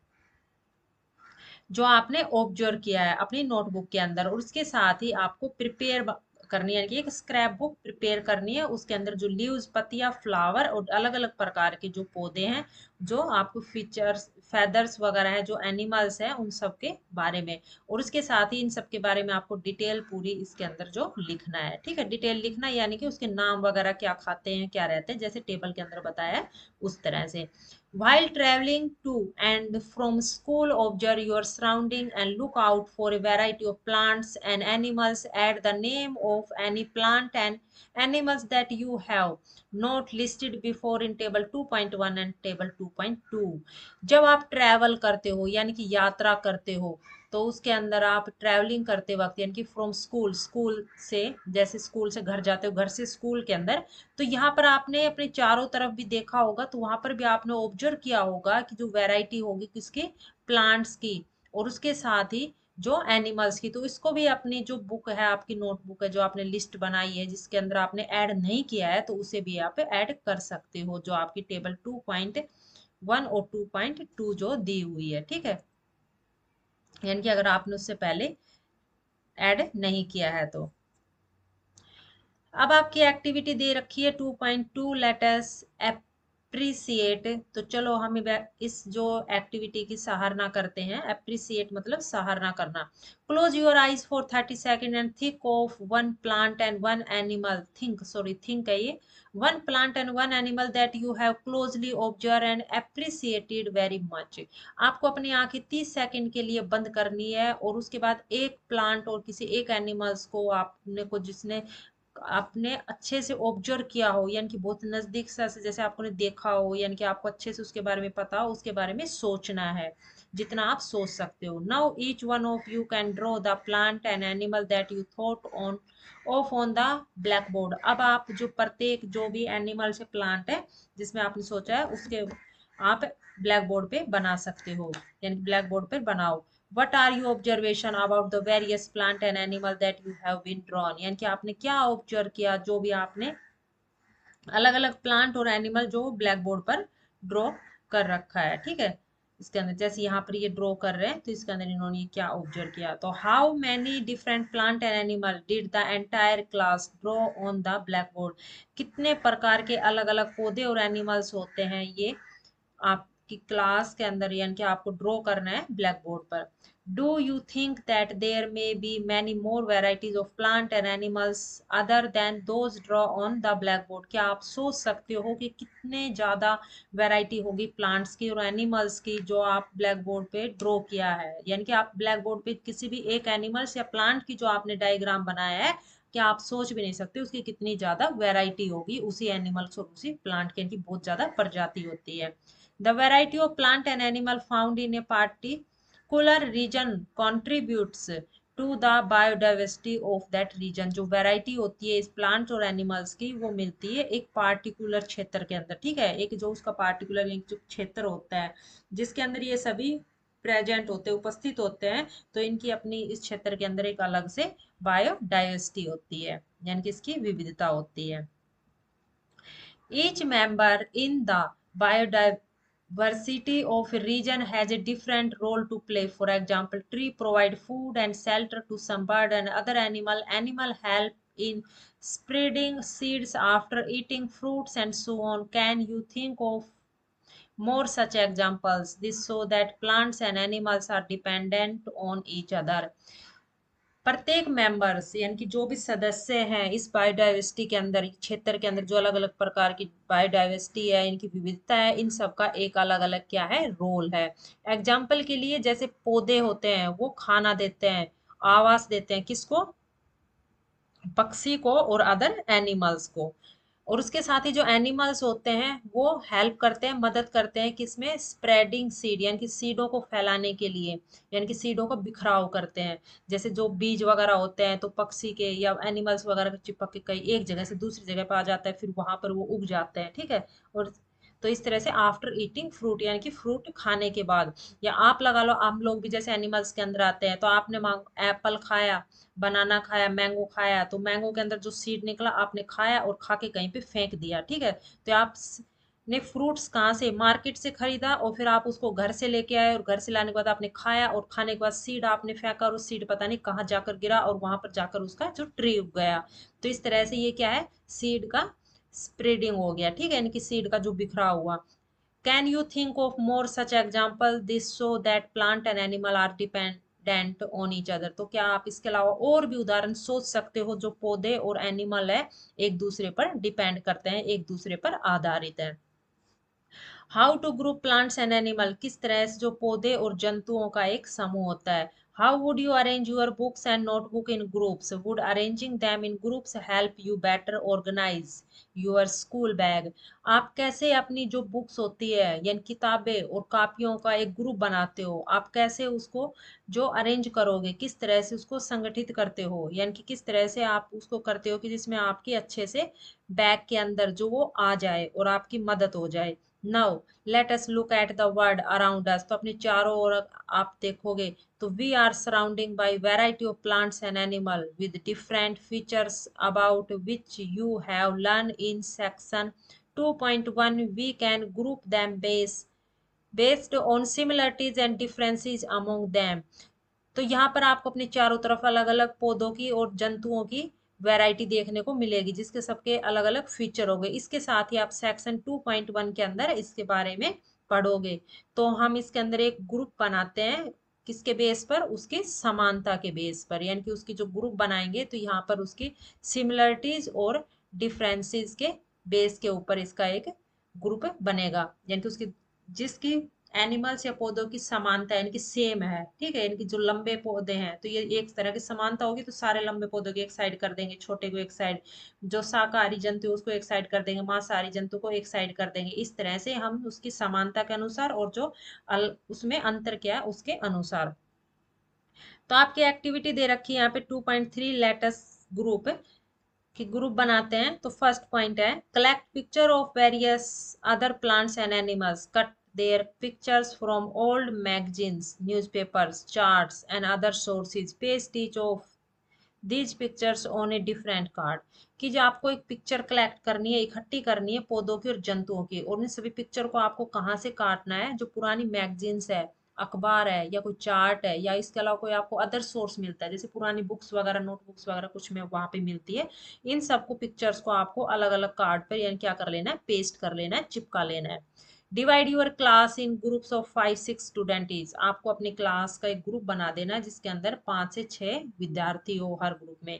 जो आपने ऑब्जर्व किया है अपनी नोटबुक के अंदर। और उसके साथ ही आपको प्रिपेयर करनी है, कि एक स्क्रैप बुक प्रिपेयर करनी है, उसके अंदर जो लीव्स, पत्तियां, फ्लावर और अलग अलग प्रकार के जो पौधे हैं, जो आपको फीचर्स, फेदर्स वगैरह है, जो एनिमल्स हैं, उन सब के बारे में। और उसके साथ ही इन सब के बारे में आपको डिटेल पूरी इसके अंदर जो लिखना है, ठीक है, डिटेल लिखना, यानी कि उसके नाम वगैरह, क्या खाते हैं, क्या रहते हैं, जैसे टेबल के अंदर बताया है उस तरह से। While traveling to and from school, observe your surrounding and look out for a variety of plants and animals. Add the name of any plant and animals that you have not listed before in table 2.1 and table 2.2. जब आप travel करते हो, यानी कि यात्रा करते हो, तो उसके अंदर आप ट्रैवलिंग करते वक्त, यानी कि फ्रॉम स्कूल, स्कूल से, जैसे स्कूल से घर जाते हो, घर से स्कूल के अंदर, तो यहाँ पर आपने अपने चारों तरफ भी देखा होगा, तो वहां पर भी आपने ऑब्जर्व किया होगा कि जो वैरायटी होगी किसकी, प्लांट्स की, और उसके साथ ही जो एनिमल्स की। तो इसको भी अपनी जो बुक है, आपकी नोटबुक है, जो आपने लिस्ट बनाई है, जिसके अंदर आपने ऐड नहीं किया है, तो उसे भी आप ऐड कर सकते हो, जो आपकी टेबल 2.1 और 2.2 जो दी हुई है, ठीक है, यानी कि अगर आपने उससे पहले ऐड नहीं किया है तो। अब आपकी एक्टिविटी दे रखी है 2.2, लेट अस अप्रिसिएट। तो चलो हम इस जो एक्टिविटी की सराहना करते हैं, अप्रिसिएट मतलब सराहना करना। Close your eyes for 30 second and think of one plant and one animal, think है ये, one plant and one animal that you have closely observe and appreciated very much. आपको अपनी आंखें 30 सेकंड के लिए बंद करनी है, और उसके बाद एक प्लांट और किसी एक एनिमल्स को आपने को जिसने आपने अच्छे से ऑब्जर्व किया हो, यानी कि बहुत नजदीक से, जैसे आपने देखा हो, यानी कि आपको अच्छे से उसके बारे में पता हो, उसके बारे में सोचना है, जितना आप सोच सकते हो। Now each one of you can draw the plant and animal that you thought on the black board. अब आप जो प्रत्येक जो भी एनिमल से प्लांट है जिसमें आपने सोचा है, उसके आप ब्लैक बोर्ड पे बना सकते हो, यानी ब्लैक बोर्ड पे बनाओ। What are your observation about the various plant and animal that you have been drawn? यानी कि आपने क्या ऑब्जर्व किया, जो भी आपने अलग अलग प्लांट और एनिमल जो ब्लैक बोर्ड पर ड्रॉ कर रखा है, ठीक है। इसके अंदर जैसे यहाँ पर ये ड्रॉ कर रहे हैं, तो इसके अंदर इन्होंने क्या ऑब्जर्व किया। तो how many different plant and animal did the entire class draw on the black board. कितने प्रकार के अलग अलग पौधे और एनिमल्स होते हैं, ये आपकी क्लास के अंदर, यानी कि आपको ड्रॉ करना है ब्लैक बोर्ड पर। Do you think that there may be many more varieties of plant and animals other than those draw on the blackboard? क्या आप सोच सकते हो कि कितने ज्यादा वैरायटी होगी प्लांट्स की और एनिमल्स की जो आप ब्लैक बोर्ड पे ड्रॉ किया है? यानी कि आप ब्लैक बोर्ड पे किसी भी एक एनिमल्स या प्लांट की जो आपने डायग्राम बनाया है, क्या आप सोच भी नहीं सकते उसकी कितनी ज्यादा वैरायटी होगी उसी एनिमल्स और उसी प्लांट की, इनकी बहुत ज्यादा प्रजाति होती है। The variety of plant and animal found in A party particular region contributes to the biodiversity of that region। जो वैरायटी होती है इस प्लांट्स और एनिमल्स की वो मिलती है एक पार्टिकुलर क्षेत्र के अंदर, ठीक है, एक जो उसका पार्टिकुलर जो क्षेत्र होता है जिसके अंदर ये सभी प्रेजेंट होते हैं, उपस्थित होते हैं, तो इनकी अपनी इस क्षेत्र के अंदर एक अलग से बायोडाइवर्सिटी होती है, यानी कि इसकी विविधता होती है। Each member in the biodiversity of a region has a different role to play. For example, tree provide food and shelter to some bird and other animal. Animal help in spreading seeds after eating fruits and so on. Can you think of more such examples? This so that plants and animals are dependent on each other। प्रत्येक members यानी कि जो भी सदस्य हैं इस biodiversity के अंदर, क्षेत्र के अंदर जो अलग अलग प्रकार की बायोडाइवर्सिटी है, इनकी विविधता है, इन सब का एक अलग अलग क्या है, रोल है। एग्जाम्पल के लिए जैसे पौधे होते हैं वो खाना देते हैं, आवास देते हैं, किसको, पक्षी को और अदर एनिमल्स को। और उसके साथ ही जो एनिमल्स होते हैं वो हेल्प करते हैं, मदद करते हैं किसमें, स्प्रेडिंग सीड, यानी कि सीडों को फैलाने के लिए, यानी कि सीडों का बिखराव करते हैं। जैसे जो बीज वगैरह होते हैं तो पक्षी के या एनिमल्स वगैरह के चिपक के कहीं एक जगह से दूसरी जगह पे आ जाता है, फिर वहां पर वो उग जाते हैं, ठीक है। और तो इस तरह से आफ्टर ईटिंग फ्रूट, यानी कि फ्रूट खाने के बाद, या आप लगा लो हम लोग भी जैसे एनिमल्स के अंदर आते हैं, तो आपने एप्पल खाया, बनाना खाया, मैंगो खाया, तो मैंगो के अंदर जो सीड निकला आपने खाया और खा के कहीं पे फेंक दिया, ठीक है। तो आप ने फ्रूट्स कहाँ से, मार्केट से खरीदा और फिर आप उसको घर से लेके आए और घर से लाने के बाद आपने खाया और खाने के बाद सीड आपने फेंका और सीड पता नहीं कहाँ जाकर गिरा और वहां पर जाकर उसका जो ट्री उग गया। तो इस तरह से ये क्या है, सीड का स्प्रेडिंग हो गया, ठीक है, यानी कि सीड का जो बिखराव हुआ। Can you think of more such example this so that plant and animal are dependent on each other? तो क्या आप इसके अलावा और भी उदाहरण सोच सकते हो जो पौधे और एनिमल है एक दूसरे पर डिपेंड करते हैं, एक दूसरे पर आधारित है। How to group plants and animal, किस तरह से जो पौधे और जंतुओं का एक समूह होता है। How would you arrange your books and notebook in groups? Would arranging them in groups help you better organise your school bag? आप कैसे अपनी जो बुक्स होती है यानी किताबें और कापियों का एक ग्रुप बनाते हो, आप कैसे उसको जो अरेंज करोगे, किस तरह से उसको संगठित करते हो, यानी कि किस तरह से आप उसको करते हो कि जिसमें आपकी अच्छे से बैग के अंदर जो वो आ जाए और आपकी मदद हो जाए। Now let us look at the world around us. तो अपने चारों ओर आप देखोगे तो we are surrounding by variety of plants and animal with different features about which you have learn in section 2.1। We can group them based on similarities and differences among them. तो यहाँ पर आपको अपने चारों तरफ अलग अलग पौधों की और जंतुओं की वैरायटी देखने को मिलेगी जिसके सबके अलग अलग फीचर हो गए। इसके साथ ही आप सेक्शन 2.1 के अंदर इसके बारे में पढ़ोगे। तो हम इसके अंदर एक ग्रुप बनाते हैं, किसके बेस पर, उसकी समानता के बेस पर, यानी कि उसकी जो ग्रुप बनाएंगे तो यहाँ पर उसकी सिमिलरिटीज और डिफरेंसेस के बेस के ऊपर इसका एक ग्रुप बनेगा, यानी कि उसकी जिसकी एनिमल्स या पौधों की समानता यानी कि सेम है, ठीक है, इनकी जो लंबे पौधे हैं तो ये एक तरह की समानता होगी, तो सारे लंबे पौधों को एक साइड कर देंगे, छोटे को एक साइड, जो शाकाहारी जंतु है उसको एक साइड कर देंगे, मांसाहारी जंतु को एक साइड कर देंगे। इस तरह से हम उसकी समानता के अनुसार और जो उसमें अंतर क्या है उसके अनुसार। तो आपकी एक्टिविटी दे रखी है यहाँ पे 2.3 लेटस ग्रुप कि ग्रुप बनाते हैं। तो फर्स्ट पॉइंट है collect picture of various other plants and animals, cut their pictures from old magazines, newspapers, charts and other sources, paste each of these pictures on a different card. कि जो आपको एक picture collect करनी है, इकट्ठी करनी है पौधों की और जंतुओं की, और इन सभी पिक्चर को आपको कहाँ से काटना है, जो पुरानी मैगजीन्स है, अखबार है या कोई चार्ट है, या इसके अलावा कोई आपको अदर सोर्स मिलता है जैसे पुरानी बुक्स वगैरह, नोटबुक्स वगैरह कुछ में वहां पे मिलती है, इन सबको पिक्चर्स को आपको अलग अलग कार्ड पर यानी क्या कर लेना है, पेस्ट कर लेना है, चिपका लेना है। Divide your class in groups of 5-6 student is, आपको अपनी क्लास का एक ग्रुप बना देना जिसके अंदर 5 से 6 विद्यार्थी हो हर ग्रुप में।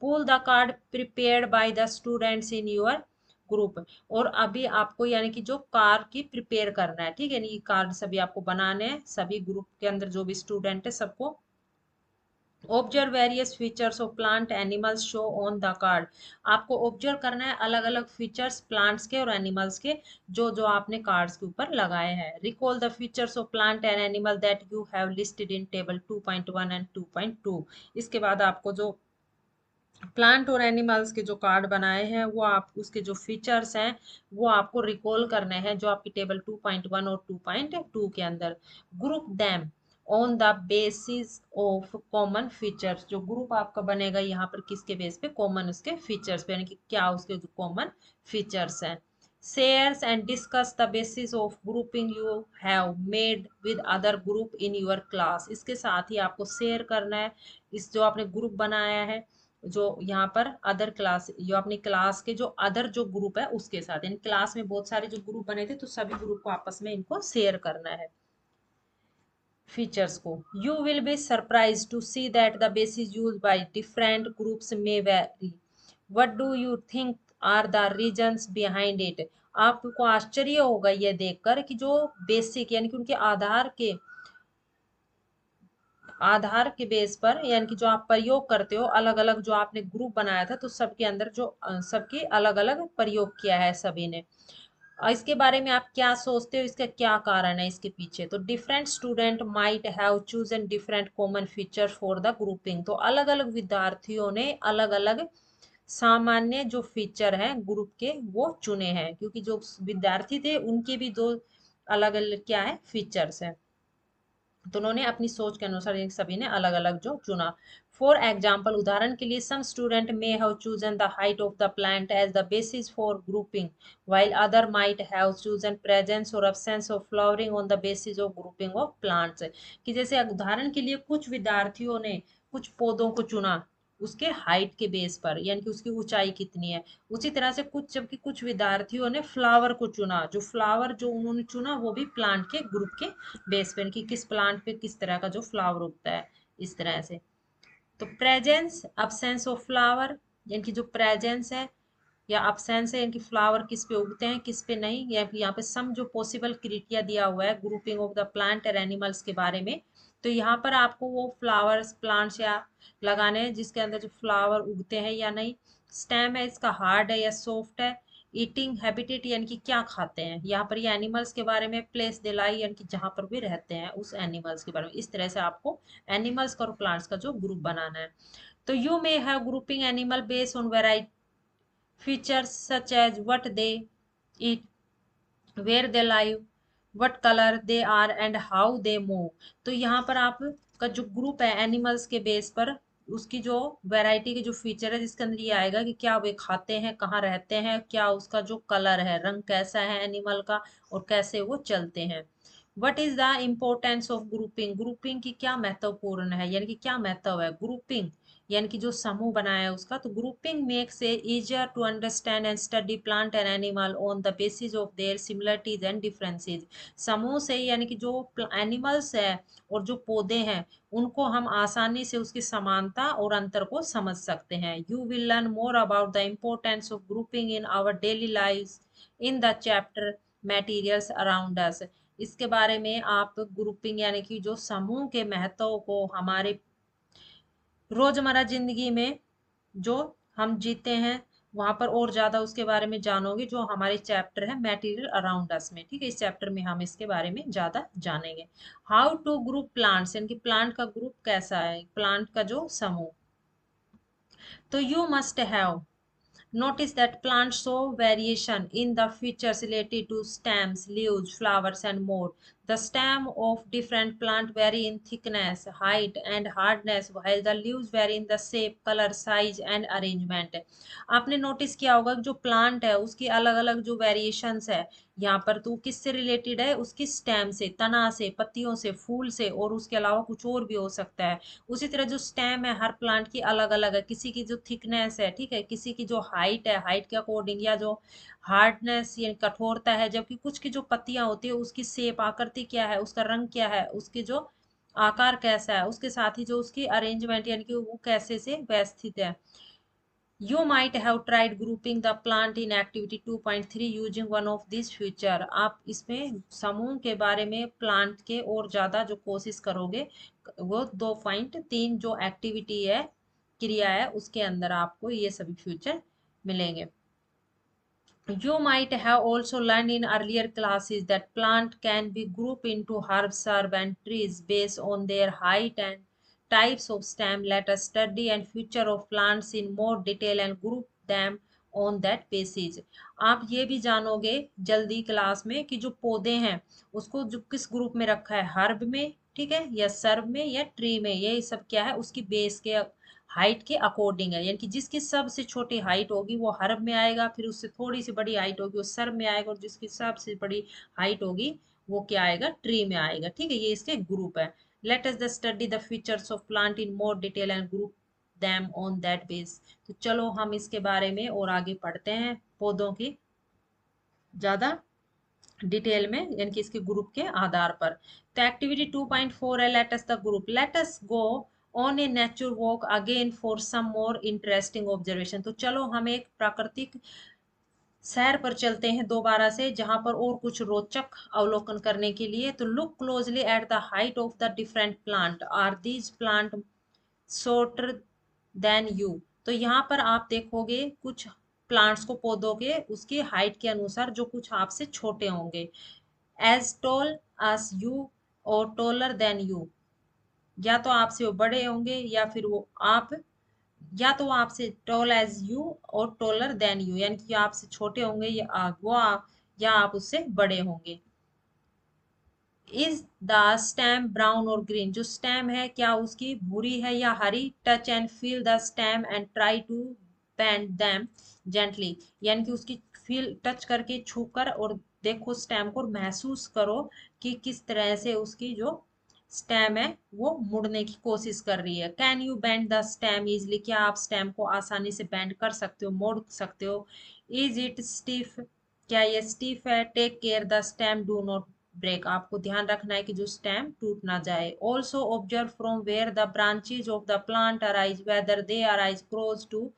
Pull the card prepared by the students in your group, और अभी आपको यानी कि जो कार्ड की प्रिपेयर करना है, ठीक है, ये कार्ड सभी आपको बनाने हैं, सभी ग्रुप के अंदर जो भी स्टूडेंट है सबको। Observe various features of plant animals show on the card, आपको ऑब्जर्व करना है अलग अलग फीचर्स प्लांट्स के और एनिमल्स के जो जो आपने कार्ड्स के ऊपर लगाए हैं। Recall the features of plant and animal that you have listed in table 2.1 and 2.2, इसके बाद आपको जो प्लांट और एनिमल्स के जो कार्ड बनाए हैं वो आप उसके जो फीचर्स हैं वो आपको रिकॉल करने हैं जो आपकी टेबल 2.1 और 2.2 के अंदर। Group them on the basis of common features, जो ग्रुप आपका बनेगा यहाँ पर किसके बेस पे, कॉमन उसके फीचर्स पे, यानी कि क्या उसके जो कॉमन फीचर्स हैं। Shares and discuss the basis of grouping you have made with other group in your class, इसके साथ ही आपको शेयर करना है इस जो आपने ग्रुप बनाया है जो यहाँ पर अदर क्लास, जो अपनी क्लास के जो अदर जो ग्रुप है उसके साथ, यानी क्लास में बहुत सारे जो ग्रुप बने थे तो सभी ग्रुप को आपस में इनको शेयर करना है फीचर्स को। You will be surprise to see that the basis use by different groups में vary, what do you think are the reasons behind it, आपको आश्चर्य होगा ये देखकर कि जो बेसिक यानी कि उनके आधार के बेस पर यानी कि जो आप प्रयोग करते हो अलग अलग जो आपने ग्रुप बनाया था तो सबके अंदर जो सबके अलग अलग प्रयोग किया है सभी ने। इसके बारे में आप क्या सोचते हो, इसका क्या कारण है इसके पीछे, तो different student might have chosen different common feature for the grouping, तो अलग अलग विद्यार्थियों ने अलग अलग सामान्य जो फीचर हैं ग्रुप के वो चुने हैं, क्योंकि जो विद्यार्थी थे उनके भी दो अलग अलग क्या है फीचर्स हैं, तो उन्होंने अपनी सोच के अनुसार इन सभी ने अलग अलग जो चुना। फॉर एग्जाम्पल, उदाहरण के लिए some student may have chosen the height of the plant as the basis for grouping, while other might have chosen presence or absence of flowering on the basis of grouping of plants, कि जैसे उदाहरण के लिए कुछ विद्यार्थियों ने कुछ पौधों को चुना उसके हाइट के बेस पर, यानी कि उसकी ऊंचाई कितनी है, उसी तरह से कुछ जबकि कुछ विद्यार्थियों ने फ्लावर को चुना, जो फ्लावर जो उन्होंने चुना वो भी प्लांट के ग्रुप के बेस पे कि किस प्लांट पे किस तरह का जो फ्लावर उगता है इस तरह से। तो प्रेजेंस absence ऑफ फ्लावर, यानी कि जो प्रेजेंस है या absence है, यानी कि फ्लावर किस पे उगते हैं किस पे नहीं, या यहाँ पे सम जो पॉसिबल क्रिटेरिया दिया हुआ है ग्रुपिंग ऑफ द प्लांट और एनिमल्स के बारे में, तो यहाँ पर आपको वो फ्लावर्स प्लांट्स या लगाने हैं जिसके अंदर जो फ्लावर उगते हैं या नहीं, स्टेम है इसका हार्ड है या सॉफ्ट है, ईटिंग हैबिटेट यानी कि क्या खाते हैं, यहाँ पर ये एनिमल्स के बारे में, प्लेस दिलाई यानी कि जहाँ पर भी रहते हैं उस एनिमल्स के बारे में, इस तरह से आपको एनिमल्स का और प्लांट्स का जो ग्रुप बनाना है। तो you may have grouping animal based on variety features such as what they eat, where they live, what colour they are and how they move, तो यहाँ पर आपका जो ग्रुप है एनिमल्स के बेस पर उसकी जो वैरायटी के जो फीचर है जिसके अंदर ये आएगा कि क्या वे खाते हैं, कहाँ रहते हैं, क्या उसका जो कलर है रंग कैसा है एनिमल का, और कैसे वो चलते हैं। What is the importance of grouping, grouping की क्या महत्वपूर्ण है, यानी कि क्या महत्व है ग्रुपिंग, यानी कि जो समूह बनाया है उसका, तो grouping makes a easier to understand and study plant and animal on the basis of their similarities and differences, समूह से यानी कि जो एनिमल्स है और जो पौधे हैं उनको हम आसानी से उसकी समानता और अंतर को समझ सकते हैं। You will learn more about the importance of grouping in our daily life in the chapter materials around us, इसके बारे में आप ग्रुपिंग यानी कि जो समूह के महत्व को हमारे रोजमर्रा जिंदगी में जो हम जीते हैं वहां पर और ज्यादा उसके बारे में जानोगे, जो हमारे चैप्टर है मटेरियल अराउंड अस में, ठीक है, इस चैप्टर में हम इसके बारे में ज्यादा जानेंगे। हाउ टू ग्रुप प्लांट्स, यानी कि प्लांट का ग्रुप कैसा है, प्लांट का जो समूह, तो you must have notice that plants show variation in the features related to stems, leaves, flowers and more, The stem of different plant vary in thickness, height and hardness while the leaves vary in the shape, color, size and arrangement. आपने notice किया होगा कि जो plant है उसकी अलग अलग जो वेरिएशंस है यहाँ पर, तो किससे रिलेटेड है, उसकी स्टेम से, तना से, पत्तियों से, फूल से, और उसके अलावा कुछ और भी हो सकता है। उसी तरह जो स्टेम है हर प्लांट की अलग अलग है, किसी की जो थिकनेस है, ठीक है, किसी की जो हाइट है, हाइट के अकॉर्डिंग, या जो हार्डनेस यानी कठोरता है, जबकि कुछ की जो पत्तियां होती है उसकी शेप, आकृति क्या है, उसका रंग क्या है, उसकी जो आकार कैसा है, उसके साथ ही जो उसकी अरेंजमेंट यानी कि वो कैसे से व्यवस्थित है। You might have tried grouping the plant in activity 2.3 using one of these feature. आप इसमें समूह के बारे में प्लांट के और ज्यादा जो कोशिश करोगे, वो 2.3 जो एक्टिविटी है, क्रिया है, उसके अंदर आपको ये सभी फीचर मिलेंगे। You might have also learned in earlier classes that plant can be grouped into herbs, shrubs, and trees based on their height and types of stem. Let us study and feature of plants in more detail and group them on that basis. आप ये भी जानोगे जल्दी class में कि जो पौधे हैं उसको जो किस ग्रुप में रखा है, हर्ब में, ठीक है, या सर्ब में, या ट्री में, ये सब क्या है, उसकी बेस के हाइट के अकॉर्डिंग है। यानी कि जिसकी सबसे छोटी हाइट होगी वो हर्ब में आएगा, फिर उससे थोड़ी सी बड़ी हाइट होगी वो सर्ब में आएगा, और जिसकी सबसे बड़ी हाइट होगी वो क्या आएगा, ट्री में आएगा। ठीक है, ये इसके ग्रुप है। Let us the study the features of plant in more detail and group them on that base. तो चलो हम इसके बारे में और आगे पढ़ते हैं, पौधों की ज्यादा डिटेल में, यानी कि इसके ग्रुप के आधार पर। तो एक्टिविटी 2.4 है, let us the group, let us go on a nature walk again for some more interesting observation. तो चलो हम एक प्राकृतिक सैर पर चलते हैं दोबारा से, जहां पर और कुछ रोचक अवलोकन करने के लिए। तो look closely at the height of the different plant, are these plant shorter than you. तो यहाँ पर आप देखोगे कुछ प्लांट्स को, पौधों के, उसकी हाइट के अनुसार जो कुछ आपसे छोटे होंगे, एज टॉल as यू और टॉलर देन यू, या तो आपसे वो बड़े होंगे, या फिर वो आप, या तो वो आपसे टॉल एज यू और टॉलर देन यू, यानी कि आपसे छोटे होंगे, या या आप उससे बड़े होंगे। इज द स्टेम ब्राउन और ग्रीन, जो स्टेम है क्या उसकी भूरी है या हरी, touch and feel the stem and try to bend them gently, यानी कि उसकी फील, टच करके, छूकर, और देखो स्टेम को, महसूस करो कि किस तरह से उसकी जो स्टेम है वो मुड़ने की कोशिश कर रही है। Can you bend the stem easily, क्या आप स्टेम को आसानी से बेंड कर सकते हो, मोड़ सकते हो। इज इट स्टिफ, क्या ये स्टिफ है, take care the stem do not break, आपको ध्यान रखना है कि जो स्टेम टूट ना जाए। Also observe from where the branches of the plant arise, whether they arise close to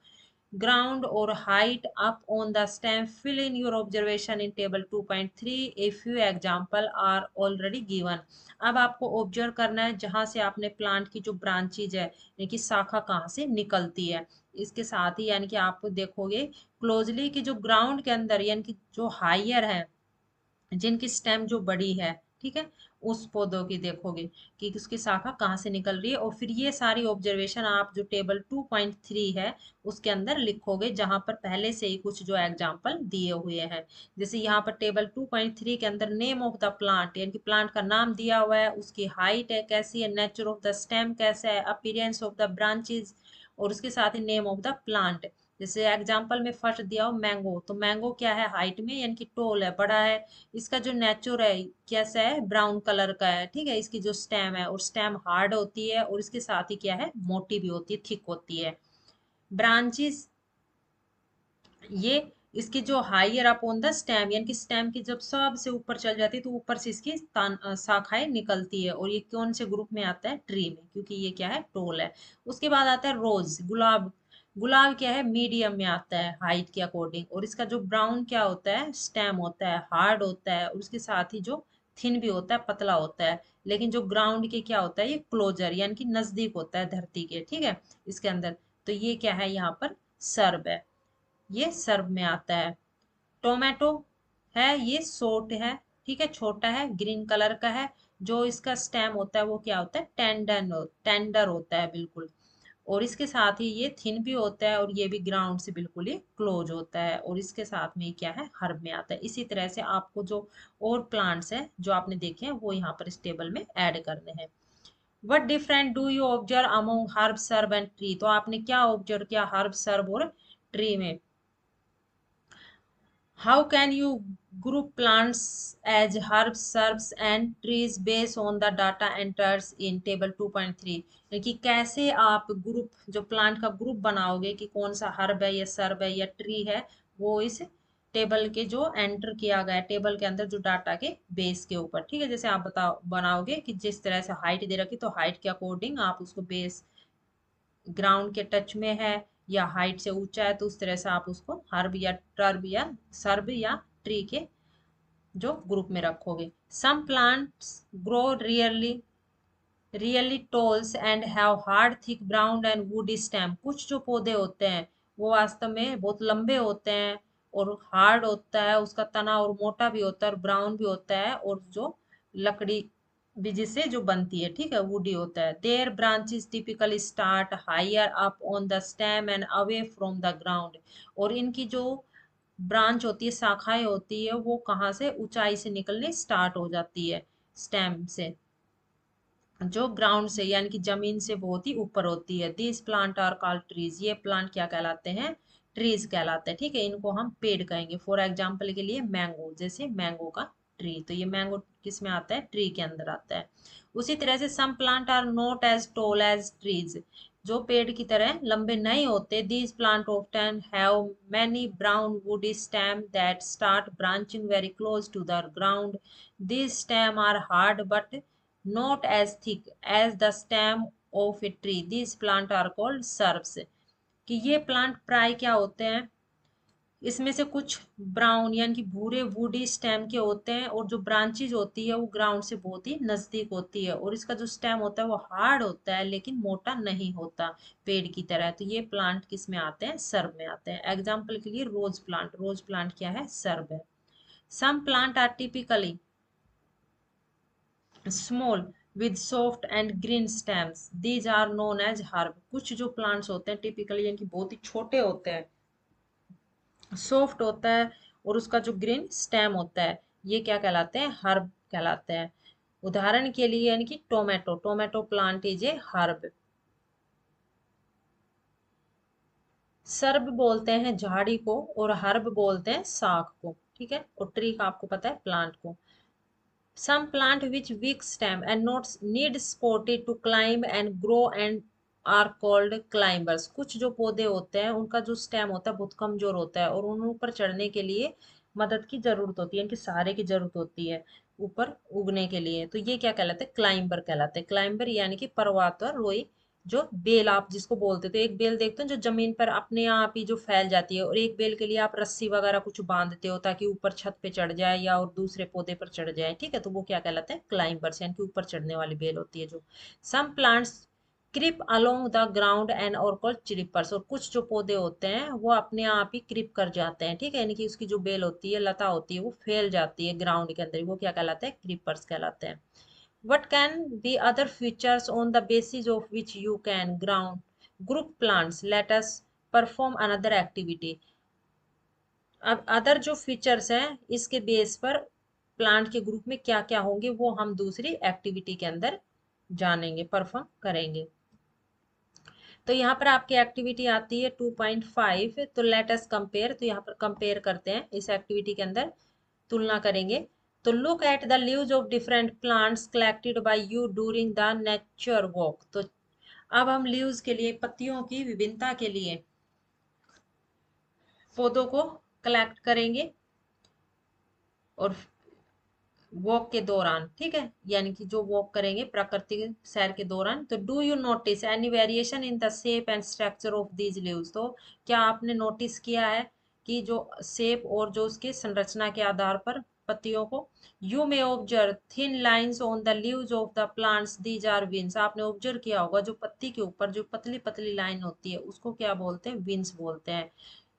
ground or height up on the stem. Fill in your observation in table 2.3, a few example are already given। अब आपको observe करना है जहां से आपने plant की जो branches है, यानी कि शाखा कहाँ से निकलती है, इसके साथ ही यानी कि आप देखोगे क्लोजली कि जो ग्राउंड के अंदर, यानी कि जो हायर है, जिनकी स्टेम जो बड़ी है, ठीक है, उस पौधों की देखोगे कि उसकी शाखा कहाँ से निकल रही है, और फिर ये सारी ऑब्जर्वेशन आप जो टेबल 2.3 है उसके अंदर लिखोगे, जहां पर पहले से ही कुछ जो एग्जाम्पल दिए हुए हैं। जैसे यहाँ पर टेबल 2.3 के अंदर नेम ऑफ द प्लांट, यानी कि प्लांट का नाम दिया हुआ है, उसकी हाइट है कैसी है, नेचर ऑफ द स्टेम कैसा है, अपीयरेंस ऑफ द ब्रांचेज, और उसके साथ ही नेम ऑफ द प्लांट। जैसे एग्जाम्पल में फर्स्ट दिया हो मैंगो, तो मैंगो क्या है, हाइट में, यानी कि टोल है, बड़ा है। इसका जो नेचर है कैसा है, ब्राउन कलर का है, ठीक है। इसकी जो स्टेम है, और स्टेम हार्ड होती है, और इसके साथ ही क्या है, मोटी भी होती है, थिक होती है। ब्रांचेस, ये इसकी जो higher up on the stem, यानी कि स्टेम की जब सबसे ऊपर चल जाती है तो ऊपर से इसकी शाखाएं निकलती है, और ये कौन से ग्रुप में आता है, ट्री में, क्योंकि ये क्या है, टोल है। उसके बाद आता है रोज, गुलाब। गुलाब क्या है, मीडियम में आता है हाइट के अकॉर्डिंग, और इसका जो ब्राउन क्या होता है, स्टेम होता है, हार्ड होता है, और उसके साथ ही जो थिन भी होता है, पतला होता है। लेकिन जो ग्राउंड के क्या होता है, ये क्लोजर, यानी कि नजदीक होता है धरती के, ठीक है, इसके अंदर। तो ये क्या है, यहाँ पर सर्ब है, ये सर्व में आता है। टोमेटो है, ये शॉर्ट है, ठीक है, छोटा है, ग्रीन कलर का है। जो इसका स्टेम होता है वो क्या होता है, टेंडर होता है बिल्कुल। और इसके साथ ही ये थिन भी होता है और ये भी ग्राउंड से बिल्कुल ही क्लोज होता है, और इसके साथ में ये क्या है, हर्ब में आता है। इसी तरह से आपको जो और प्लांट्स हैं जो आपने देखे हैं वो यहाँ पर इस टेबल में ऐड करने हैं। What different do you observe among herb SERB and tree, तो आपने क्या ऑब्जर्व किया हर्ब सर्ब और ट्री में। How can you group plants as herbs, shrubs and trees based on the data enters in table 2.3, कि कैसे आप group जो प्लांट का ग्रुप बनाओगे कि कौन सा हर्ब है या सर्ब है या ट्री है, वो इस टेबल के जो एंटर किया गया टेबल के अंदर जो डाटा के बेस के ऊपर। ठीक है, जैसे आप बताओ बनाओगे कि जिस तरह से हाइट दे रखी तो हाइट के अकॉर्डिंग आप उसको बेस ग्राउंड के टच में है या हाइट से ऊंचा है तो उस तरह से आप उसको हर्ब या टर्ब या सर्ब या ट्री के जो ग्रुप में रखोगे। Some plants grow really talls and have hard thick brown and woody stem, कुछ जो पौधे होते हैं वो वास्तव में बहुत लंबे होते हैं और हार्ड होता है उसका तना, और मोटा भी होता है और ब्राउन भी होता है, और जो लकड़ी भी जिससे जो बनती है, ठीक है, वुडी होता है। Their branches typically start higher up on the stem and away from the ground, और इनकी जो ब्रांच होती है, शाखाएं होती है, वो कहाँ से ऊंचाई से निकलने स्टार्ट हो जाती है, स्टेम से, जो ग्राउंड से यानी कि जमीन से बहुत ही ऊपर होती है। This plant are called trees, ये प्लांट क्या कहलाते हैं, ट्रीज कहलाते हैं। ठीक है, इनको हम पेड़ कहेंगे। फॉर एग्जाम्पल के लिए मैंगो, जैसे मैंगो का ट्री, तो ये मैंगो किस में आता है, ट्री के अंदर आता है। उसी तरह से some plant are not as tall as trees, जो पेड़ की तरह लंबे नहीं होते। These plant often have many brown woody stem that start branching very close to the ground. These stem are hard but not as thick as the stem of a tree. These plant are called shrubs, कि ये plant प्राय क्या होते हैं, इसमें से कुछ brown यानी कि भूरे वुडी स्टेम के होते हैं, और जो ब्रांचेज होती है वो ग्राउंड से बहुत ही नजदीक होती है, और इसका जो स्टेम होता है वो हार्ड होता है लेकिन मोटा नहीं होता पेड़ की तरह। तो ये प्लांट किस में आते हैं, सर्ब में आते हैं। एग्जाम्पल के लिए रोज प्लांट, रोज प्लांट क्या है, सर्ब है। Some plant are typically small with soft and green stems, these are known as herb, कुछ जो प्लांट्स होते हैं टिपिकली यानी कि बहुत ही छोटे होते हैं, सॉफ्ट होता है, और उसका जो ग्रीन स्टेम होता है, ये क्या कहलाते हैं, हर्ब कहलाते हैं। उदाहरण के लिए यानी कि tomato, tomato plant is a herb. SERB बोलते हैं झाड़ी को और हर्ब बोलते हैं साग को, ठीक है, और ट्री का आपको पता है प्लांट को। Some plant which weak stem and not need spotted to climb and grow and are called climbers, कुछ जो पौधे होते हैं उनका जो स्टेम होता है बहुत कमजोर होता है और उन ऊपर चढ़ने के लिए मदद की जरूरत होती है, इनके सहारे की जरूरत होती है ऊपर उगने के लिए, तो ये क्या कहलाते हैं, क्लाइंबर कहलाते हैं। क्लाइंबर यानी कि पर्वतारोही, जो बेल आप जिसको बोलते थे, एक बेल देखते हो जो जमीन पर अपने आप ही जो फैल जाती है, और एक बेल के लिए आप रस्सी वगैरह कुछ बांधते हो ताकि ऊपर छत पे चढ़ जाए या और दूसरे पौधे पर चढ़ जाए, ठीक है, तो वो क्या कहलाते हैं, क्लाइंबर्स, यानी कि ऊपर चढ़ने वाली बेल होती है जो। Some plants creep along the ground and और कॉल्ड क्रीपर्स, और कुछ जो पौधे होते हैं वो अपने आप ही क्रिप कर जाते हैं, ठीक है, यानी कि उसकी जो बेल होती है, लता होती है, वो फैल जाती है ग्राउंड के अंदर, वो क्या कहलाते हैं, क्रीपर्स कहलाते हैं। What can be other features on the basis of which you can ground group plants? Let us perform another activity. अब अदर जो फीचर्स हैं इसके बेस पर प्लांट के ग्रुप में क्या क्या होंगे वो हम दूसरी एक्टिविटी के अंदर जानेंगे, परफॉर्म करेंगे। तो यहाँ पर आपकी एक्टिविटी आती है 2.5, तो लेट अस कंपेयर, तो यहाँ पर कंपेयर करते हैं इस एक्टिविटी के अंदर, तुलना करेंगे। तो look at the leaves of different plants collected by you during the nature walk, तो अब हम लीव्स के लिए, पत्तियों की विभिन्नता के लिए पौधों को कलेक्ट करेंगे और वॉक के दौरान, ठीक है, यानी कि जो वॉक करेंगे प्राकृतिक सैर के दौरान। तो do you notice any variation in the shape and structure of these leaves, तो क्या आपने नोटिस किया है कि जो शेप और जो उसके संरचना के आधार पर पत्तियों को, you may observe thin lines on the leaves of the plants, these are veins, आपने ऑब्जर्व किया होगा जो पत्ती के ऊपर जो पतली पतली लाइन होती है उसको क्या बोलते हैं, विंस बोलते हैं।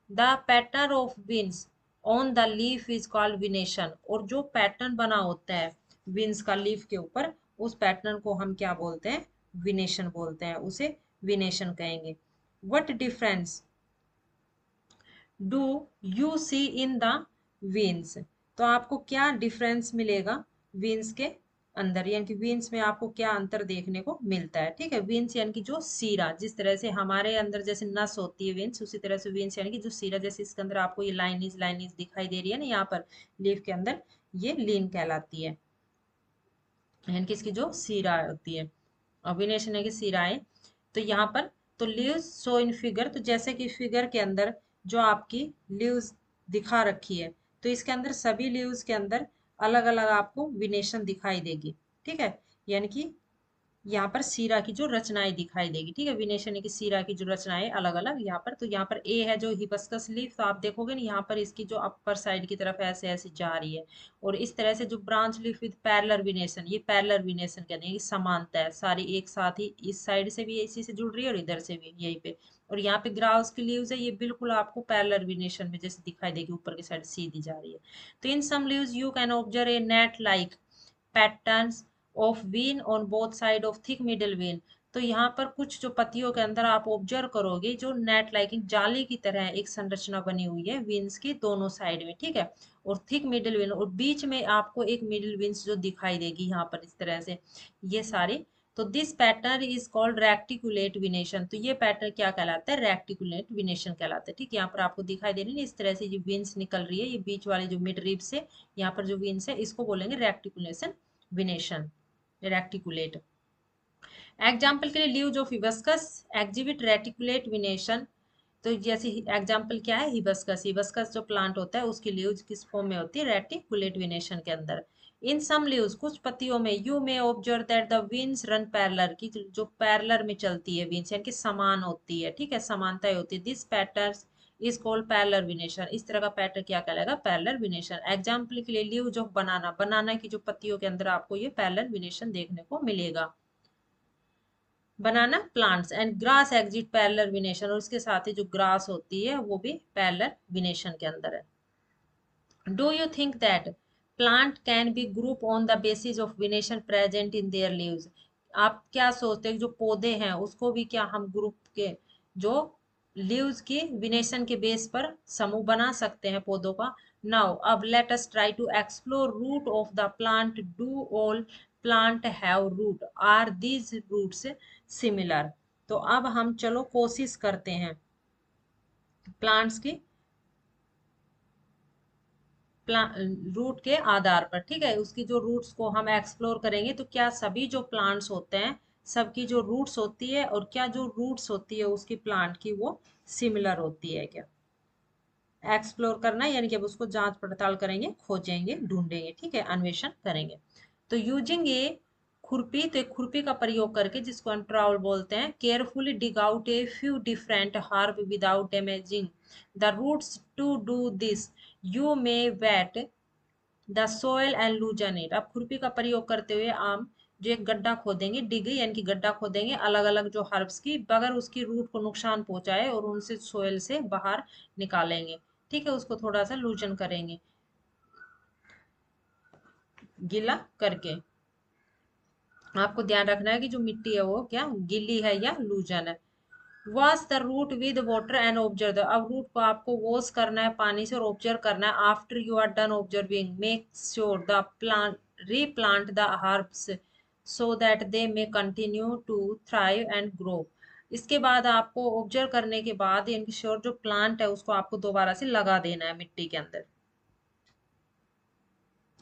The pattern of veins on the leaf is called venation, और जो पैटर्न बना होता है विंस का लीफ के ऊपर, उस पैटर्न को हम क्या बोलते हैं, विनेशन बोलते हैं, उसे विनेशन कहेंगे। What difference do you see in the veins, तो आपको क्या डिफरेंस मिलेगा वेन्स के अंदर, यानी कि वेन्स में आपको क्या अंतर देखने को मिलता है। ठीक है, वेन्स यानी कि जो सीरा, जिस तरह से हमारे अंदर जैसे नस होती है वेन्स, उसी तरह से वेन्स यानी कि जो सीरा, जैसे इसके अंदर आपको ये लाइनिज दिखाई दे रही है ना यहाँ पर लीफ के अंदर, ये लीन कहलाती है, यानी कि इसकी जो सीरा होती है, अविनेशन है कि सिराएं। तो यहाँ पर तो लीव्स शो इन फिगर, तो जैसे कि फिगर के अंदर जो आपकी लीव्स दिखा रखी है, तो इसके अंदर सभी लीव्स के अंदर अलग अलग आपको विनेशन दिखाई देगी। ठीक है, यानी कि यहाँ पर सीरा की जो रचनाएं दिखाई देगी। ठीक है, विनेशन की सीरा की जो रचनाएं अलग अलग यहाँ पर, तो यहाँ पर ए है जो हिबिस्कस लीफ, तो आप देखोगे ना यहाँ पर इसकी जो अपर साइड की तरफ ऐसे ऐसे जा रही है, और इस तरह से जो ब्रांच लीफ विद पैरेलल विनेशन, ये पैरेलल विनेशन कहते हैं, समानता है सारी एक साथ ही, इस साइड से भी इसी से जुड़ रही है और इधर से भी यहीं पे। और यहाँ पे ग्रास की लीव्स है, ये बिल्कुल आपको पैरेलल विनेशन में जैसे दिखाई देगी, ऊपर की साइड सीधी जा रही है। तो in some leaves you can observe a net like patterns of vein on both side of thick middle vein, तो यहाँ पर कुछ जो पत्तियों के अंदर आप ऑब्जर्व करोगे जो नेट लाइकिंग जाली की तरह एक संरचना बनी हुई है वेन्स की दोनों साइड में। ठीक है, और थिक मिडल वेन, और बीच में आपको एक मिडल वेन्स जो दिखाई देगी यहाँ पर इस तरह से, ये सारी। तो this pattern is called reticulate venation, तो ये पैटर्न क्या कहलाता है, रेक्टिकुलेट विनेशन कहलाता है। ठीक है, यहाँ पर आपको दिखाई दे रही है इस तरह से जो वेन्स निकल रही है, ये बीच वाले जो मिड रिब से यहाँ पर जो वेन्स है, इसको बोलेंगे रेक्टिकुलेशन विनेशन, रेक्टिकुलेट। एग्जाम्पल के लिए leaves of hibiscus exhibit reticulate विनेशन, तो जैसे एग्जाम्पल क्या है, हिबिस्कस, हिबिस्कस जो प्लांट होता है उसकी लीव्स किस फॉर्म में होती है, रेटिकुलेट विनेशन के अंदर। इन सम लीव्स, कुछ पत्तियों में, you may observe that the veins run parallel, की जो पैरेलल में चलती है विंस, यानी कि समान होती है। ठीक है, समानताएं होती है। This pattern is called parallel विनेशन, इस तरह का पैटर्न क्या कहलाएगा, पैरेलल विनेशन। एग्जाम्पल के लिए लीव्स ऑफ बनाना, बनाना की जो पत्तियों के अंदर आपको ये पैरेलल विनेशन देखने को मिलेगा। Banana plants and grass exhibit parallel venation, और उसके साथ ही जो ग्रास होती है वो भी पैरेलल विनेशन के अंदर है। Do you think that plant can be group on the basis of विनेशन present in their leaves, आप क्या सोचते हैं जो पौधे हैं उसको भी क्या हम ग्रुप के जो लीव्स की विनेशन के बेस पर समूह बना सकते हैं पौधों का। नाउ अब let us try to explore root of the plant, do all plant have root, are these roots similar, तो अब हम चलो कोशिश करते हैं प्लांट्स की रूट के आधार पर। ठीक है, उसकी जो रूट्स को हम एक्सप्लोर करेंगे, तो क्या सभी जो प्लांट्स होते हैं सबकी जो रूट्स होती है, और क्या जो रूट्स होती है उसकी प्लांट की वो सिमिलर होती है क्या, एक्सप्लोर करना यानी कि अब उसको जांच पड़ताल करेंगे, खोजेंगे, ढूंढेंगे। ठीक है, अन्वेषण करेंगे। तो यूजिंग ए खुरपी, तो एक खुरपी का प्रयोग करके, जिसको हम ट्राउल बोलते हैं, carefully dig out a few different herb without damaging the roots, to do this you may wet the soil and loosen it, अब खुरपी का प्रयोग करते हुए आम जो एक गड्ढा खोदेंगे, डिग यानी कि गड्ढा खोदेंगे अलग अलग जो हर्ब्स की, बगैर उसकी रूट को नुकसान पहुंचाए, और उनसे सोयल से बाहर निकालेंगे। ठीक है, उसको थोड़ा सा लूजन करेंगे, गीला करके। आपको ध्यान रखना है कि जो मिट्टी है वो क्या गीली है या लूजन है। Wash the root with water and observe, अब रूट को आपको वॉश करना है पानी से और ऑब्जर्व करना है। After you are done observing make sure the plant replant the herbs so that they may continue to thrive and grow, इसके बाद आपको ऑब्जर्व करने के बाद इनकी श्योर जो प्लांट है उसको आपको दोबारा से लगा देना है मिट्टी के अंदर,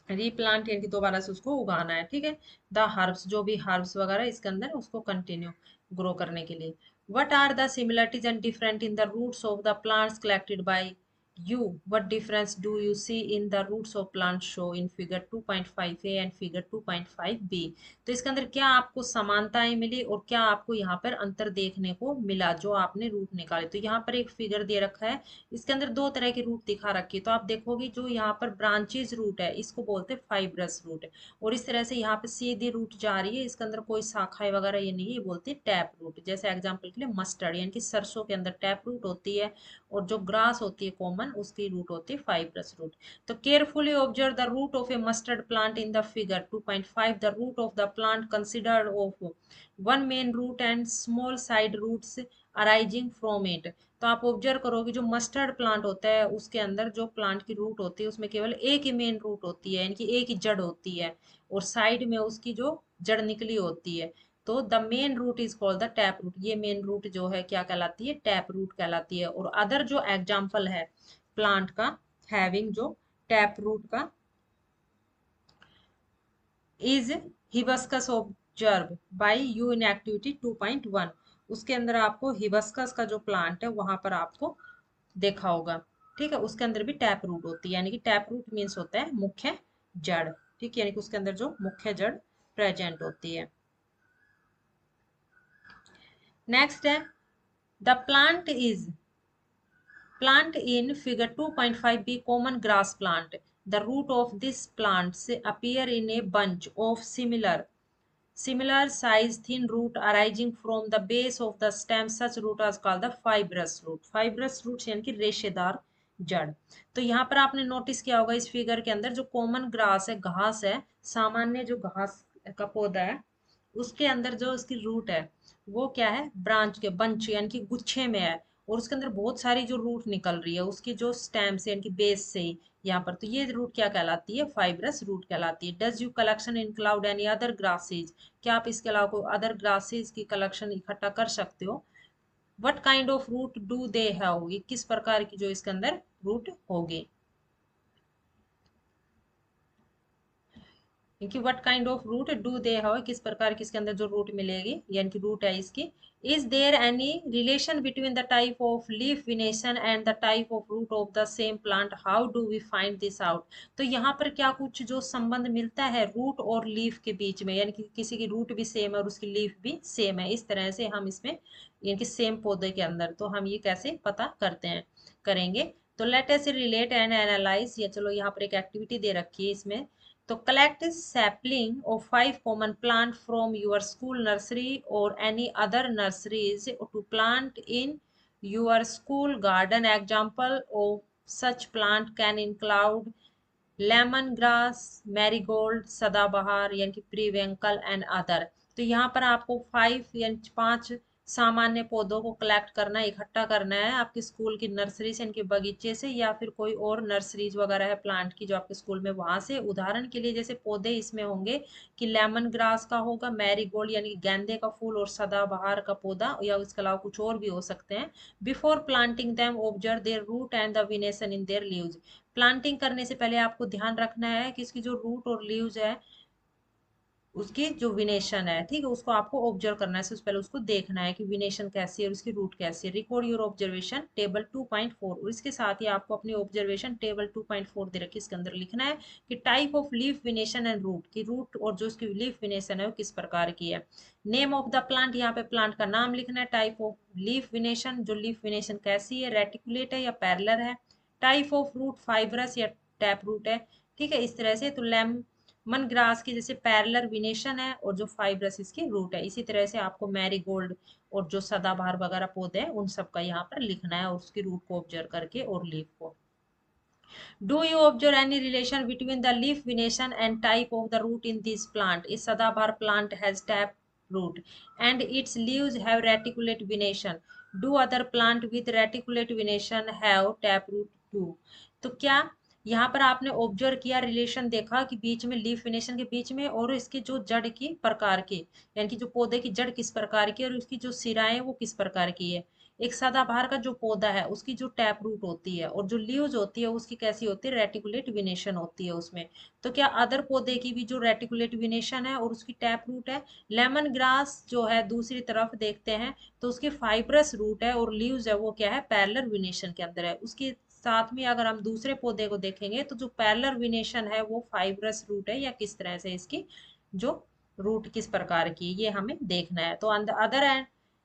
रीप्लांट यानी कि दोबारा से उसको उगाना है। ठीक है, द हर्ब्स जो भी हर्ब्स वगैरह इसके अंदर उसको कंटिन्यू ग्रो करने के लिए। What are the similarities and different in the roots of the plants collected by you, what difference do you see in the roots of plant show in figure 2.5a and figure 2.5b, तो इसके अंदर क्या आपको समानताएं मिली और क्या आपको यहाँ पर अंतर देखने को मिला जो आपने रूट निकाले। तो यहाँ पर एक फिगर दे रखा है, इसके अंदर दो तरह की रूट दिखा रखी है, तो आप देखोगे जो यहाँ पर ब्रांचेज रूट है इसको बोलते हैं फाइब्रस रूट, और इस तरह से यहाँ पे सीधी रूट जा रही है, इसके अंदर कोई शाखाएं वगैरह ये नहीं है, ये बोलते हैं टैप रूट। जैसे एग्जांपल के लिए मस्टर्ड यानी कि सरसों के अंदर टैप रूट होती है, और जो ग्रास होती है कॉमन कॉमन, उसकी रूट होती है फाइब्रस रूट। तो carefully observe the root of a mustard plant in the figure 2.5। The root of the plant considered of one main root and small side roots arising from it. तो आप observe करोगे जो mustard plant होता है उसके अंदर जो plant की रूट होती है उसमें केवल एक ही मेन रूट होती है, यानी कि एक ही जड़ होती है, और साइड में उसकी जो जड़ निकली होती है। तो the main root is called the tap root. ये मेन रूट जो है क्या कहलाती है, टैप रूट कहलाती है। और अदर जो एग्जाम्पल है प्लांट का हैविंग जो टैप रूट का is hibiscus observe by you in activity 2.1। उसके अंदर आपको हिबिस्कस का जो प्लांट है वहां पर आपको देखा होगा, ठीक है, उसके अंदर भी टैप रूट होती है, यानी कि टैप रूट मीन्स होता है मुख्य जड़, ठीक है, यानी कि उसके अंदर जो मुख्य जड़ प्रेजेंट होती है। नेक्स्ट है the plant in figure 2.5b common grass plant. The root of this plant appear in a bunch of similar size thin root arising from the base of the stem. Such root is called the fibrous root. Fibrous root यानी कि रेशेदार जड़। तो यहाँ पर आपने notice किया होगा इस फिगर के अंदर जो कॉमन ग्रास है, घास है, सामान्य जो घास का पौधा है, उसके अंदर जो उसकी रूट है वो क्या है, ब्रांच के बंच यानी कि गुच्छे में है, और उसके अंदर बहुत सारी जो रूट निकल रही है उसकी जो स्टेम से यानी कि बेस से ही यहाँ पर। तो ये रूट क्या कहलाती है, फाइब्रस रूट कहलाती है। Does you collection include any other grasses. क्या आप इसके अलावा कोई अदर ग्रासेज की कलेक्शन इकट्ठा कर सकते हो। What kind of root do they have, ये किस प्रकार की जो इसके अंदर रूट होगी, क्योंकि what kind of root do they have, किस प्रकार की इसके अंदर जो रूट मिलेगी यानी कि रूट है इसकी। Is there any relation between the type of leaf venation and the type of root of the same plant, how do we find this out. तो यहाँ पर क्या कुछ जो संबंध मिलता है रूट और लीफ के बीच में, यानी कि किसी की रूट भी सेम है और उसकी लीफ भी सेम है, इस तरह से हम इसमें यानी कि सेम पौधे के अंदर, तो हम ये कैसे पता करते हैं, करेंगे। तो let us relate and analyse, या चलो यहाँ पर एक एक्टिविटी दे रखी है इसमें। तो collect a sapling of 5 common plant from your school nursery or any other nurseries to plant in your school garden. Example of such plant can include lemon grass, marigold, सदाबहार यानी कि प्रीविंकल एंड अदर। तो यहाँ पर आपको 5 यानी 5 सामान्य पौधों को कलेक्ट करना है, इकट्ठा करना है आपके स्कूल की नर्सरी से, इनके बगीचे से, या फिर कोई और नर्सरीज वगैरह है प्लांट की जो आपके स्कूल में, वहां से। उदाहरण के लिए जैसे पौधे इसमें होंगे कि लेमन ग्रास का होगा, मैरीगोल्ड यानी कि गेंदे का फूल, और सदाबहार का पौधा, या इसके अलावा कुछ और भी हो सकते हैं। Before planting them observe their root and the venation in their leaves. Planting करने से पहले आपको ध्यान रखना है कि इसकी जो रूट और लीव्स है उसकी जो विनेशन है, ठीक है, उसको आपको ऑब्जर्व करना है। सबसे पहले उसको देखना है कि विनेशन कैसी है और उसकी रूट कैसी है। रिकॉर्ड योर ऑब्जर्वेशन टेबल 2.4, और इसके साथ ही आपको अपनी ऑब्जर्वेशन टेबल 2.4 दे रखी, इसके अंदर लिखना है कि type of leaf venation and root, की रूट और जो उसकी लीफ विनेशन है वो किस प्रकार की है। नेम ऑफ द प्लांट, यहाँ पे प्लांट का नाम लिखना है। टाइप ऑफ लीफ विनेशन, जो लीफ विनेशन कैसी है, रेटिकुलेट है या पैरेलल है। टाइप ऑफ रूट फाइब्रस या टैप रूट है, ठीक है, इस तरह से। तो लेमन ग्रास की जैसे पैरेलल विनेशन है और जो फाइब्रस इसकी रूट है, इसी तरह से आपको मैरीगोल्ड और जो सदाबहार वगैरह पौधे हैं उन सब का यहाँ पर लिखना है, और उसकी रूट को ऑब्जर्व करके और लीफ को। Do you observe any relation between the leaf venation and type of the root in this plant? A Sadabar plant has tap root and its leaves have reticulate venation. Do other plant with reticulate venation have tap root too? तो क्या यहाँ पर आपने observe किया, relation देखा कि बीच में leaf venation के बीच में और इसकी जो जड़ की प्रकार की, यानी कि जो पौधे की जड़ किस प्रकार की और उसकी जो सिराएं वो किस प्रकार की है। एक सदाबहार का जो पौधा है उसकी जो टैप रूट होती है और जो लीव्स होती है उसकी कैसी होती है, रेटिकुलेट विनेशन होती है उसमें। तो क्या अदर पौधे की भी जो रेटिकुलेट विनेशन है और उसकी टैप रूट है। लेमन ग्रास जो है दूसरी तरफ देखते हैं तो उसकी फाइब्रस रूट है और लीव्स है वो क्या है, पैरेलल विनेशन के अंदर है। उसके साथ में अगर हम दूसरे पौधे को देखेंगे तो जो पैरेलल विनेशन है वो फाइब्रस रूट है या किस तरह से इसकी जो रूट किस प्रकार की, ये हमें देखना है। तो other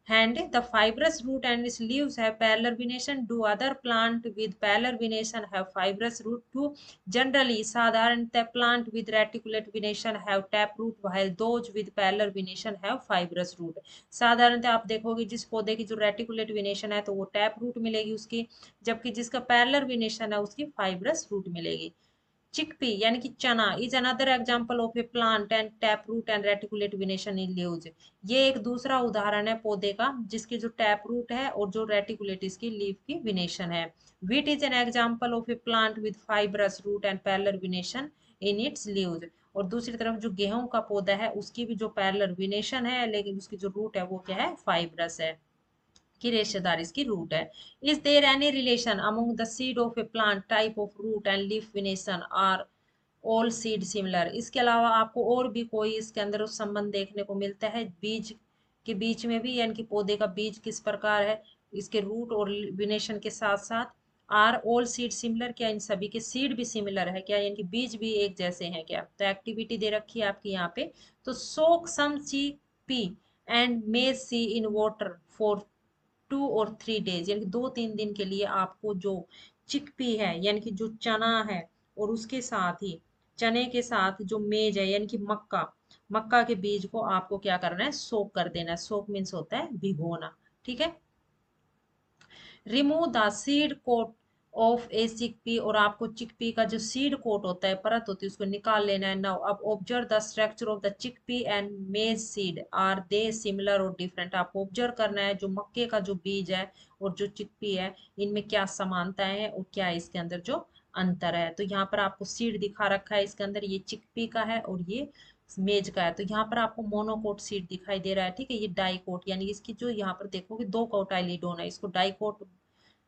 and the fibrous root and its leaves have parallel venation. Do other plant with parallel venation have fibrous root too? Generally, साधारणतः plant with reticulate venation have tap root, while those with parallel venation have fibrous root. साधारणतः आप देखोगे जिस पौधे की जो reticulate venation है तो वो टैप रूट मिलेगी उसकी, जबकि जिसका पैरेलल वेनेशन है उसकी फाइब्रस रूट मिलेगी। चिकपी यानी कि चना is another example of a plant and tap root and reticulate venation in leaves. ये एक दूसरा उदाहरण है पौधे का जिसकी जो टैप रूट है और जो रेटिकुलेट इसकी लीव की वेनेशन है। Wheat is an example of a plant with fibrous root and parallel venation in its leaves. और दूसरी तरफ जो गेहूं का पौधा है उसकी भी जो पैरेलल वेनेशन है लेकिन उसकी जो रूट है वो क्या है, फाइब्रस है, की रेशेदार इसकी रूट है। Is there any relation among the seed of a plant type of root and leaf venation are all seed similar. इसके अलावा आपको और भी कोई इसके अंदर उस संबंध देखने को मिलता है बीज के बीच में भी, यानी कि पौधे का बीज किस प्रकार है, इसके रूट और विनेशन के साथ साथ। आर ऑल सीड सिमिलर, क्या इन सभी के सीड भी सिमिलर है क्या, यानी कि बीज भी एक जैसे हैं क्या। तो एक्टिविटी दे रखी है आपकी यहाँ पे। तो सोक सम ची पी एंड मेज सी इन वाटर फॉर 2 और 3 डेज, यानी कि 2-3 दिन के लिए आपको जो चिकपी है यानी कि जो चना है और उसके साथ ही चने के साथ जो मेज है यानी कि मक्का, मक्का के बीज को आपको क्या करना है, सोक कर देना है। सोक मीन्स होता है भिगोना, ठीक है। Remove the seed coat of a chickpea, और आपको चिकपी का जो सीड कोट होता है, परत होती है, उसको निकाल लेना है। नाउ अब observe the structure of the chickpea and maize seed, are they similar और डिफरेंट। आपको ऑब्जर्व करना है जो मक्के का जो बीज है और जो चिकपी है इनमें क्या समानताएं हैं और क्या इसके अंदर जो अंतर है। तो यहाँ पर आपको सीड दिखा रखा है इसके अंदर, ये चिकपी का है और ये मेज का है। तो यहाँ पर आपको मोनोकोट सीड दिखाई दे रहा है, ठीक है। ये डाइकोट यानी इसकी जो यहाँ पर देखोगे 2 कोटाइलिडोन है, इसको डाइकोट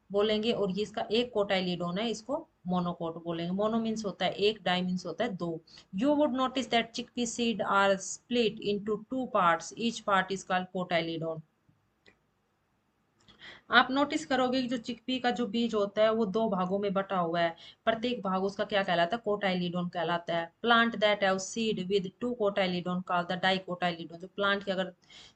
बोलेंगे, और ये इसका एक कोटाइलिडोन है, इसको मोनोकोट बोलेंगे। मोनो मीन्स होता है एक, डाई मीन्स होता है दो। You would notice that chickpea seed are split into 2 parts, each part is called cotyledon. आप नोटिस करोगे कि जो चिकपी का जो बीज होता है वो 2 भागों में बटा हुआ है, प्रत्येक भाग उसका क्या कहलाता है, कोटाइलिडोन कहलाता है। Plant that have seed with 2 cotyledon called the dicotyledon. जो प्लांट के अगर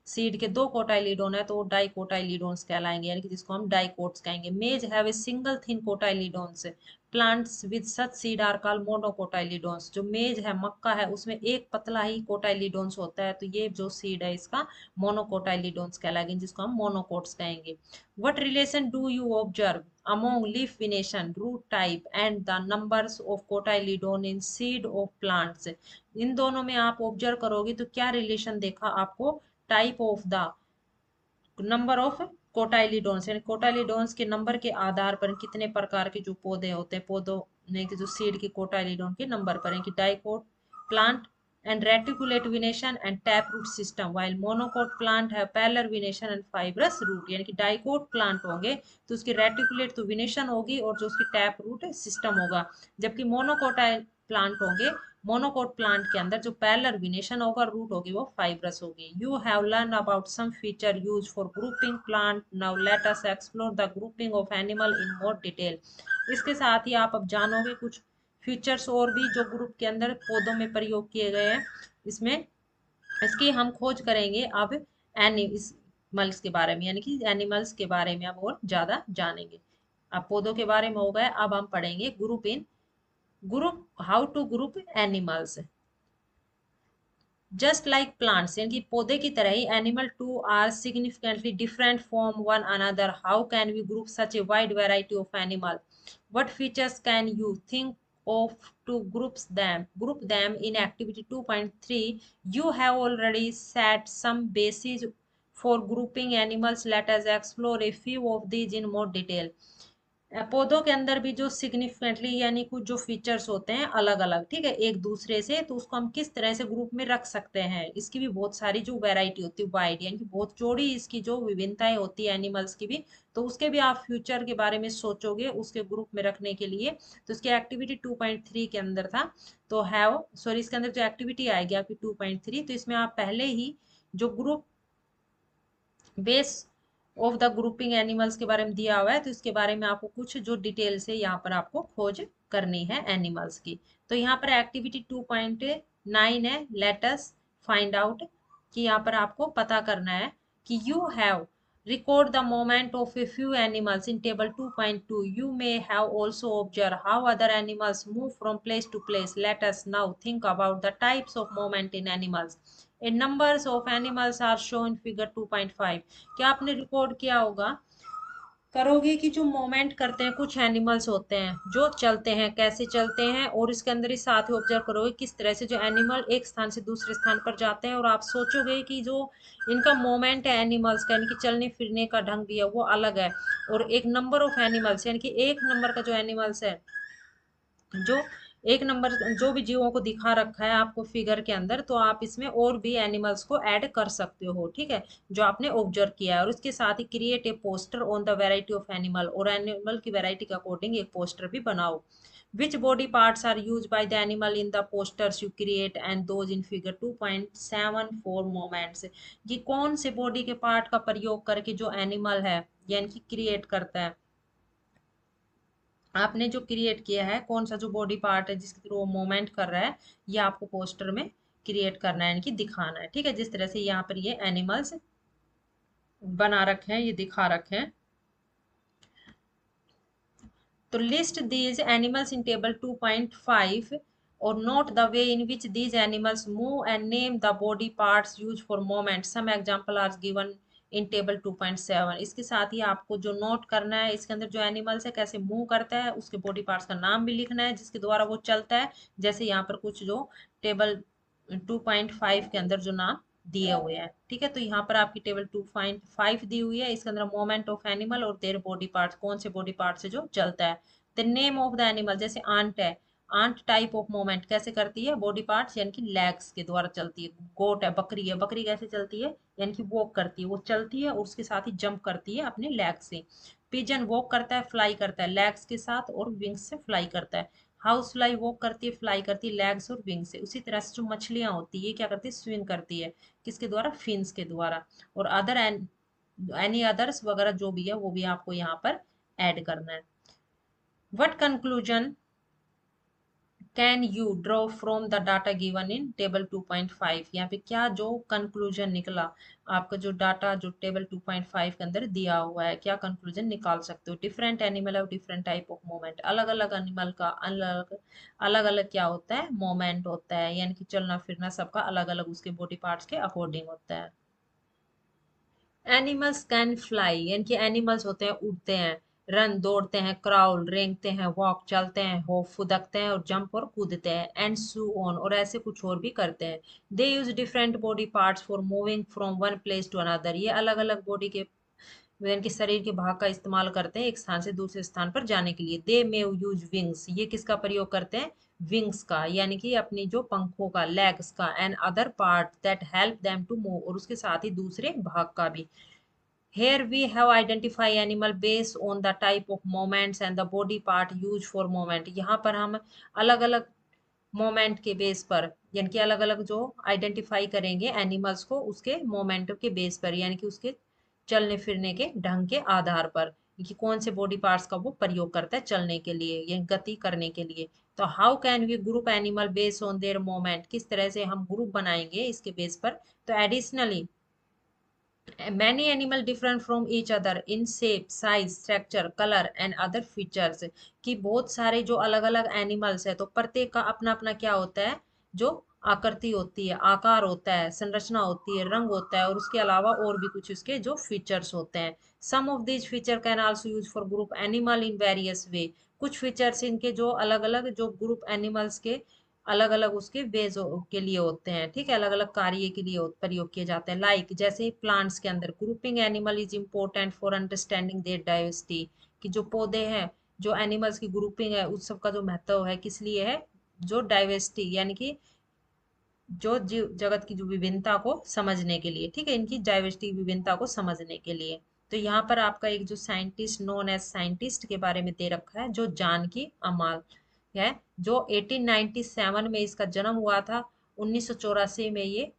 सीड के 2 कोटाइलिडोन है तो वो डाइकोटाइलिडोन्स कहलाएंगे, यानी कि जिसको हम डाइकोट्स कहेंगे। Maize have a single thin cotyledons, plants with such seed are called monocotyledons. जो मेज है मक्का है उसमें एक पतला ही कोटाइलिडोन्स होता है, तो ये जो सीड है इसका मोनोकोटाइलिडोन्स कहलाएंगे, जिसको हम मोनोकोट्स कहेंगे। What relation do you observe among leaf venation, root type and the numbers of cotyledon in seed of plants? इन दोनों में आप ऑब्जर्व करोगे तो क्या रिलेशन देखा आपको, type of the number of cotyledons, यानी कोटाइलिडोन्स के नंबर के आधार पर कितने प्रकार के जो पौधे होते हैं, पौधों ने जो सीड की कोटाइलिडोन के नंबर पर है, कि dicot plant and reticulate venation and tap root system, while monocot plant have parallel venation and fibrous root। यानी कि डाइकोट प्लांट होंगे तो उसकी रेटिकुलेट तो वेनेशन होगी और जो उसकी टैप रूट सिस्टम होगा, जबकि मोनोकोटाइल प्लांट होंगे, मोनोकोट प्लांट के अंदर जो पैरेलल वेनेशन होगा, रूट होगी वो फाइब्रस होगी। You have learn about some feature use for grouping plant, now let us explore the grouping of animal in more detail. इसके साथ ही आप अब जानोगे कुछ फीचर्स और भी जो ग्रुप के अंदर पौधों में प्रयोग किए गए हैं। इसमें इसकी हम खोज करेंगे अब एनिमल्स के बारे में, यानी कि एनिमल्स के बारे में अब और ज्यादा जानेंगे। अब पौधों के बारे में हो गए, अब हम पढ़ेंगे group how to group animals. Just like plants, यानी कि पौधे की तरह ही animal too are significantly different from one another. How can we group such a wide variety of animal, what features can you think of to group them in activity 2.3? You have already set some bases for grouping animals. Let us explore a few of these in more detail। पौधों के अंदर भी जो significantly यानी कुछ जो features होते हैं अलग अलग, ठीक है, एक दूसरे से, तो उसको हम किस तरह से ग्रुप में रख सकते हैं। इसकी भी बहुत सारी जो वैरायटी होती है, वाइड यानी कि बहुत चौड़ी इसकी जो विभिन्नताएं होती है एनिमल्स की भी, तो उसके भी आप फ्यूचर के बारे में सोचोगे उसके ग्रुप में रखने के लिए। तो इसकी एक्टिविटी 2.3 के अंदर था, तो हैव सॉरी इसके अंदर जो एक्टिविटी आएगी आपकी 2.3, तो इसमें आप पहले ही जो group base of the grouping animals के बारे में दिया हुआ है, तो इसके बारे में आपको कुछ जो डिटेल से यहाँ पर आपको खोज करनी है एनिमल्स की। तो यहाँ पर एक्टिविटी 2.9 है, लेट अस फाइंड आउट, कि यहाँ पर आपको पता करना है कि you have record the movement of a few animals in table 2.2. You may have also observed how other animals move from place to place. Let us now think about the types of movement in animals. A numbers of animals are shown in figure 2.5. क्या आपने record किया होगा, करोगे कि जो movement करते हैं कुछ एनिमल्स होते हैं जो चलते हैं, कैसे चलते हैं, और इसके अंदर ही साथ ही ऑब्जर्व करोगे किस तरह से जो एनिमल एक स्थान से दूसरे स्थान पर जाते हैं, और आप सोचोगे कि जो इनका मूवमेंट है एनिमल्स का, इनकी चलने फिरने का ढंग भी है वो अलग है, और एक नंबर ऑफ एनिमल्स यानी कि एक नंबर का जो एनिमल्स है, जो एक नंबर जो भी जीवों को दिखा रखा है आपको फिगर के अंदर, तो आप इसमें और भी एनिमल्स को ऐड कर सकते हो, ठीक है, जो आपने ऑब्जर्व किया है। और उसके साथ ही create a poster on the variety of animal, और एनिमल की वैरायटी के अकॉर्डिंग एक पोस्टर भी बनाओ। Which body parts are use by the animal in the posters you create and those in figure 2.7 for movements. कि कौन से body के पार्ट का प्रयोग करके जो एनिमल है यानी कि क्रिएट करता है, आपने जो क्रिएट किया है कौन सा जो बॉडी पार्ट है जिसके थ्रू वो मूवमेंट कर रहा है, ये आपको पोस्टर में क्रिएट करना है यानी कि दिखाना है, ठीक है। जिस तरह से यहाँ पर ये एनिमल्स बना रखे हैं, ये दिखा रखे हैं। तो list these animals in table 2.5 और note the way in which these animals move and name the body parts use for moment. Some example are given in table 2.7। इसके साथ ही आपको जो नोट करना है, इसके अंदर जो एनिमल्स है कैसे मूव करता है, उसके बॉडी पार्ट्स का नाम भी लिखना है जिसके द्वारा वो चलता है। जैसे यहाँ पर कुछ जो टेबल 2.5 के अंदर जो नाम दिए हुए हैं, ठीक है। तो यहाँ पर आपकी टेबल 2.5 दी हुई है, इसके अंदर मोमेंट ऑफ एनिमल और देयर बॉडी पार्ट्स, कौन से बॉडी पार्ट से जो चलता है। The name of the animal, जैसे आंट है, आंट टाइप ऑफ मूवमेंट कैसे करती है, बॉडी पार्ट्स यानी कि लेग्स के द्वारा चलती है। गोट है, बकरी है, बकरी कैसे चलती है, यानी कि वॉक करती है, वो चलती है और उसके साथ ही जंप करती है अपने लेग से। पिजन वॉक करता है, फ्लाई करता है लेग्स के साथ और विंग्स से फ्लाई करता है। हाउस फ्लाई वॉक करती है, फ्लाई करती है लेग्स और विंग से। उसी तरह से जो मछलियां होती है क्या करती है, स्विंग करती है, किसके द्वारा, फिन्स के द्वारा। और अदर एनी अदर्स वगैरह जो भी है वो भी आपको यहाँ पर ऐड करना है। What conclusion can you draw from the data given in table 2.5? यहाँ पे क्या जो कंक्लूजन निकला, आपका जो डाटा जो टेबल 2.5 के अंदर दिया हुआ है, क्या कंक्लूजन निकाल सकते हो। डिफरेंट एनिमल और डिफरेंट टाइप ऑफ मूवमेंट, अलग अलग एनिमल का अलग अलग अलग क्या होता है, मूवमेंट होता है, यानी कि चलना फिरना सबका अलग अलग उसके बॉडी पार्ट्स के अकॉर्डिंग होता है। एनिमल्स कैन फ्लाई यानी कि एनिमल्स होते हैं उड़ते हैं, रन दौड़ते हैं, क्राउल रेंगते हैं, वॉक चलते हैं, हो फुदकते हैं, और जंप और कूदते हैं, एंड सो ऑन और ऐसे कुछ और भी करते हैं। They use different body parts for moving from one place to another. ये अलग अलग बॉडी के यानी कि शरीर के भाग का इस्तेमाल करते हैं एक स्थान से दूसरे स्थान पर जाने के लिए। दे मे यूज विंग्स, ये किसका प्रयोग करते हैं, विंग्स का, यानी कि अपनी जो पंखों का, लेग्स का, and other part that help them to move, और उसके साथ ही दूसरे भाग का भी। Here we have identify animal based on the type of movements and the body part used for movement। यहाँ पर हम अलग अलग मोमेंट के बेस पर यानी कि अलग अलग जो आइडेंटिफाई करेंगे एनिमल्स को उसके मोमेंट के बेस पर, यानी कि उसके चलने फिरने के ढंग के आधार पर कि कौन से बॉडी पार्ट्स का वो प्रयोग करता है चलने के लिए या गति करने के लिए। तो how can we group animal based on their moment, किस तरह से हम ग्रुप बनाएंगे इसके बेस पर। तो additionally many animal different from each other in shape, size, structure, color and other features। कि बहुत सारे जो अलग अलग एनिमल्स है तो प्रत्येक का अपना अपना क्या होता है, जो आकृति होती है, आकार होता है, संरचना होती है, रंग होता है, और उसके अलावा और भी कुछ उसके जो फीचर्स होते हैं। Some of this feature can also use for group animal in various way. कुछ फीचर्स इनके जो अलग अलग जो ग्रुप एनिमल्स के अलग अलग उसके बेस के लिए होते हैं, ठीक है, अलग अलग कार्य के लिए प्रयोग किए जाते हैं। लाइक जैसे प्लांट्स के अंदर grouping animal is important for understanding their diversity. कि जो पौधे हैं, जो एनिमल्स की ग्रुपिंग है, उस सब का जो महत्व है किस लिए है, जो डाइवर्सिटी यानी कि जो जीव जगत की जो विभिन्नता को समझने के लिए, ठीक है, इनकी डाइवर्सिटी विभिन्नता को समझने के लिए। तो यहाँ पर आपका एक जो साइंटिस्ट नोन एज साइंटिस्ट के बारे में दे रखा है, जो जानकी अमाल है, जो 1897 में इसका जन्म हुआ था, 1984 में ये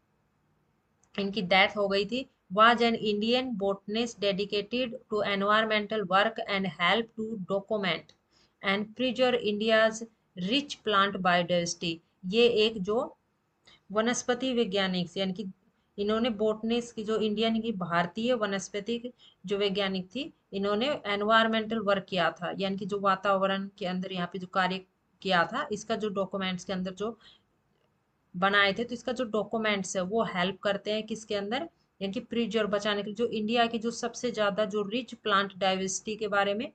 इनकी डेथ हो गई थी। Was an Indian botanist dedicated to environmental work and help to document and preserve India's rich plant biodiversity. ये एक जो वनस्पति वैज्ञानिक यानी कि इन्होंने बोटनिस्ट की, जो इंडियन की भारतीय वनस्पति जो वैज्ञानिक थी, इन्होंने एनवायरमेंटल वर्क किया था, यानी कि जो वातावरण के अंदर यहाँ पे जो कार्य किया था, इसका जो डॉक्यूमेंट्स के अंदर जो बनाए थे, तो इसका जो डॉक्यूमेंट्स है वो हेल्प करते हैं किसके अंदर, यानी कि प्रिजर्व बचाने के लिए, जो इंडिया की जो सबसे ज्यादा जो रिच प्लांट डाइवर्सिटी के बारे में।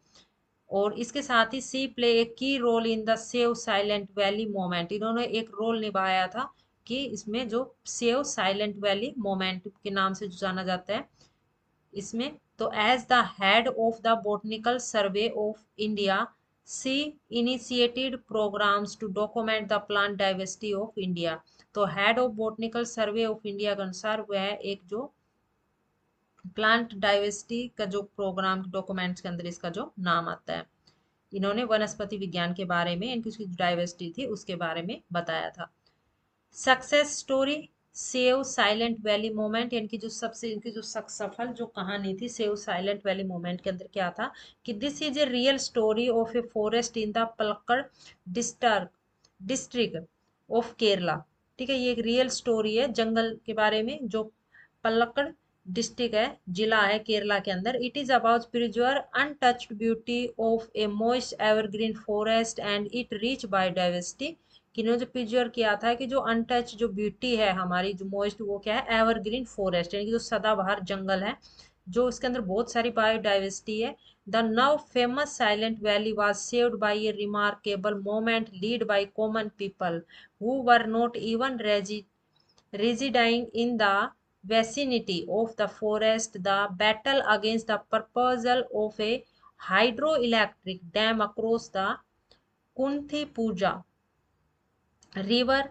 और इसके साथ ही सी play a key role in the save Silent Valley moment, इन्होंने एक रोल निभाया था कि इसमें जो सेव साइलेंट वैली मोमेंट के नाम से जो जाना जाता है इसमें। तो as the head of the botanical survey of India, she initiated programs to document the plant diversity of India. तो head of botanical survey of India के अनुसार वह एक जो प्लांट डाइवर्सिटी का जो प्रोग्राम डॉक्यूमेंट्स के अंदर इसका जो नाम आता है, इन्होंने वनस्पति विज्ञान के बारे में, इनकी उसकी डाइवर्सिटी थी उसके बारे में बताया था। Success story save Silent Valley moment, यानी कि जो सबसे इनकी जो सफल जो कहानी थी सेव साइलेंट वैली मोमेंट के अंदर क्या था कि this is a real story of a forest in the Palakkad district of Kerala. ठीक है, ये एक रियल स्टोरी है जंगल के बारे में, जो पलक्कड़ डिस्ट्रिक्ट है, जिला है केरला के अंदर। It is about preserve untouched beauty of a moist evergreen forest and it rich biodiversity. किन्होंने जो प्रिजर्व किया था कि जो अनटच जो ब्यूटी है हमारी जो मॉइस्ट, वो क्या है, एवरग्रीन फॉरेस्ट, यानी कि जो सदाबहार जंगल है, जो इसके अंदर बहुत सारी बायोडाइवर्सिटी है। The now famous silent valley was saved by A remarkable moment lead by common people who were not even residing in the vicinity of the forest. The battle against the proposal of a hydroelectric dam across the Kunthi Puja river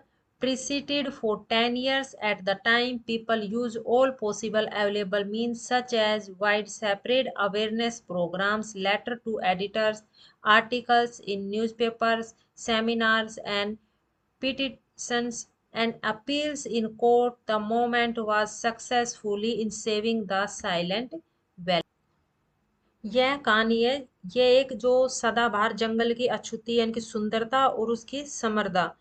preceded for 10 years. At the time, people used all possible available means such as widespread awareness programs, letter to editors, articles in newspapers, seminars, and petitions and appeals in court. The movement was successfully in saving the silent valley. यह कहानी है, ये एक जो सदाबहार जंगल की अछूती यानी कि सुंदरता और उसकी समृद्धता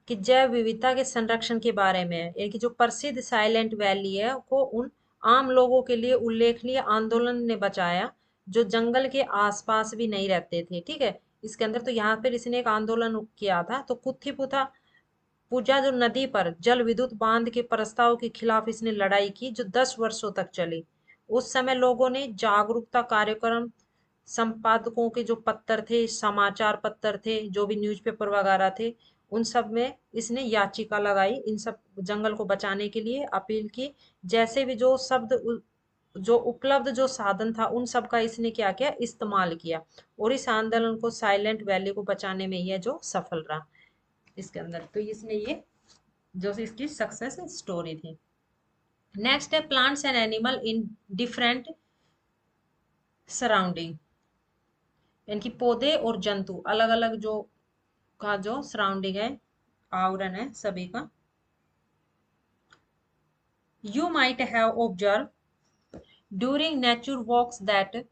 कि जैव विविधता के संरक्षण के बारे में है, यानी कि जो प्रसिद्ध साइलेंट वैली है को उन आम लोगों के लिए उल्लेखनीय आंदोलन ने बचाया जो जंगल के आसपास भी नहीं रहते थे। ठीक है, इसके अंदर तो यहाँ पर इसने एक आंदोलन किया था। तो कुत्थीपुथा पूजा जो नदी पर जल विद्युत बांध के प्रस्ताव के खिलाफ इसने लड़ाई की जो 10 वर्षों तक चली। उस समय लोगों ने जागरूकता कार्यक्रम, संपादकों के जो पत्र थे, समाचार पत्र थे, जो भी न्यूज़पेपर वगैरह थे, उन सब में इसने याचिका लगाई, इन सब जंगल को बचाने के लिए अपील की। जैसे भी जो शब्द जो उपलब्ध जो साधन था उन सब का इसने क्या किया, इस्तेमाल किया, और इस आंदोलन को साइलेंट वैली को बचाने में यह जो सफल रहा इसके अंदर। तो इसने ये जो इसकी सक्सेस स्टोरी थी। नेक्स्ट है plants and animal in different surrounding, यानी कि पौधे और जंतु अलग अलग जो का जो सराउंडिंग है, आवरण है सभी का। You might have observe during nature walks that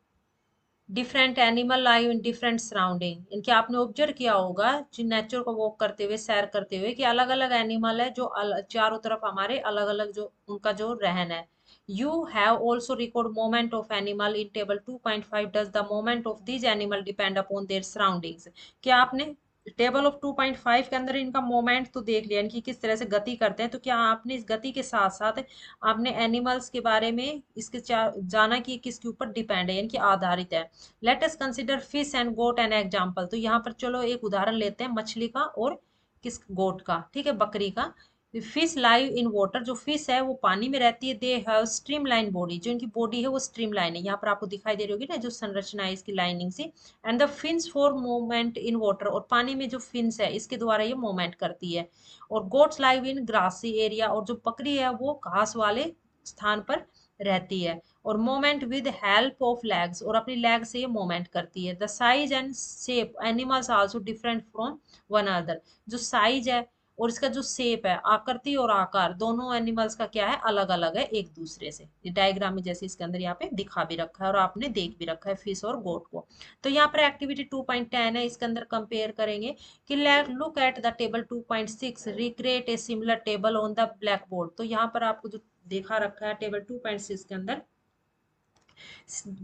different animal live in different surrounding, इनके आपने ऑब्जर्व किया होगा जो नेचर को वॉक करते हुए, सैर करते हुए, कि अलग अलग एनिमल है जो चारों तरफ हमारे अलग अलग जो उनका जो रहन है। You have also record moment of animal in table 2.5 does the moment of this animal depend upon their surroundings. क्या आपने टेबल ऑफ 2.5 के अंदर इनका मोमेंट तो देख लिया कि किस तरह से गति करते हैं, तो क्या आपने इस गति के साथ साथ आपने एनिमल्स के बारे में इसके जाना कि किसके ऊपर डिपेंड है, यानी कि आधारित है। Let us consider fish and goat an example. तो यहाँ पर चलो एक उदाहरण लेते हैं मछली का और किस गोट का, ठीक है, बकरी का। फिश लाइव इन वाटर, जो फिश है वो पानी में रहती है। दे हैव स्ट्रीमलाइन बॉडी, जो इनकी बॉडी है वो स्ट्रीमलाइन है, यहाँ पर आपको दिखाई दे रही होगी ना जो संरचना है इसकी लाइनिंग से। And the fins for movement in water, और पानी में जो फिन्स है इसके द्वारा ये मूवमेंट करती है। और goats live in grassy area, और जो बकरी है वो घास वाले स्थान पर रहती है। और moment with help of legs, और अपनी लेग से ये मोमेंट करती है। The size and shape animals also different from one other, जो साइज है और इसका जो शेप है, आकृति और आकार दोनों एनिमल्स का क्या है, अलग अलग है एक दूसरे से। ये डायग्राम में जैसे इसके अंदर यहाँ पे दिखा भी रखा है और आपने देख भी रखा है फिश और गोट को। तो यहाँ पर एक्टिविटी 2.10 है, इसके अंदर कंपेयर करेंगे कि look at the table 2.6 recreate a similar table on the black board. तो यहाँ पर आपको जो देखा रखा है टेबल 2.6 के अंदर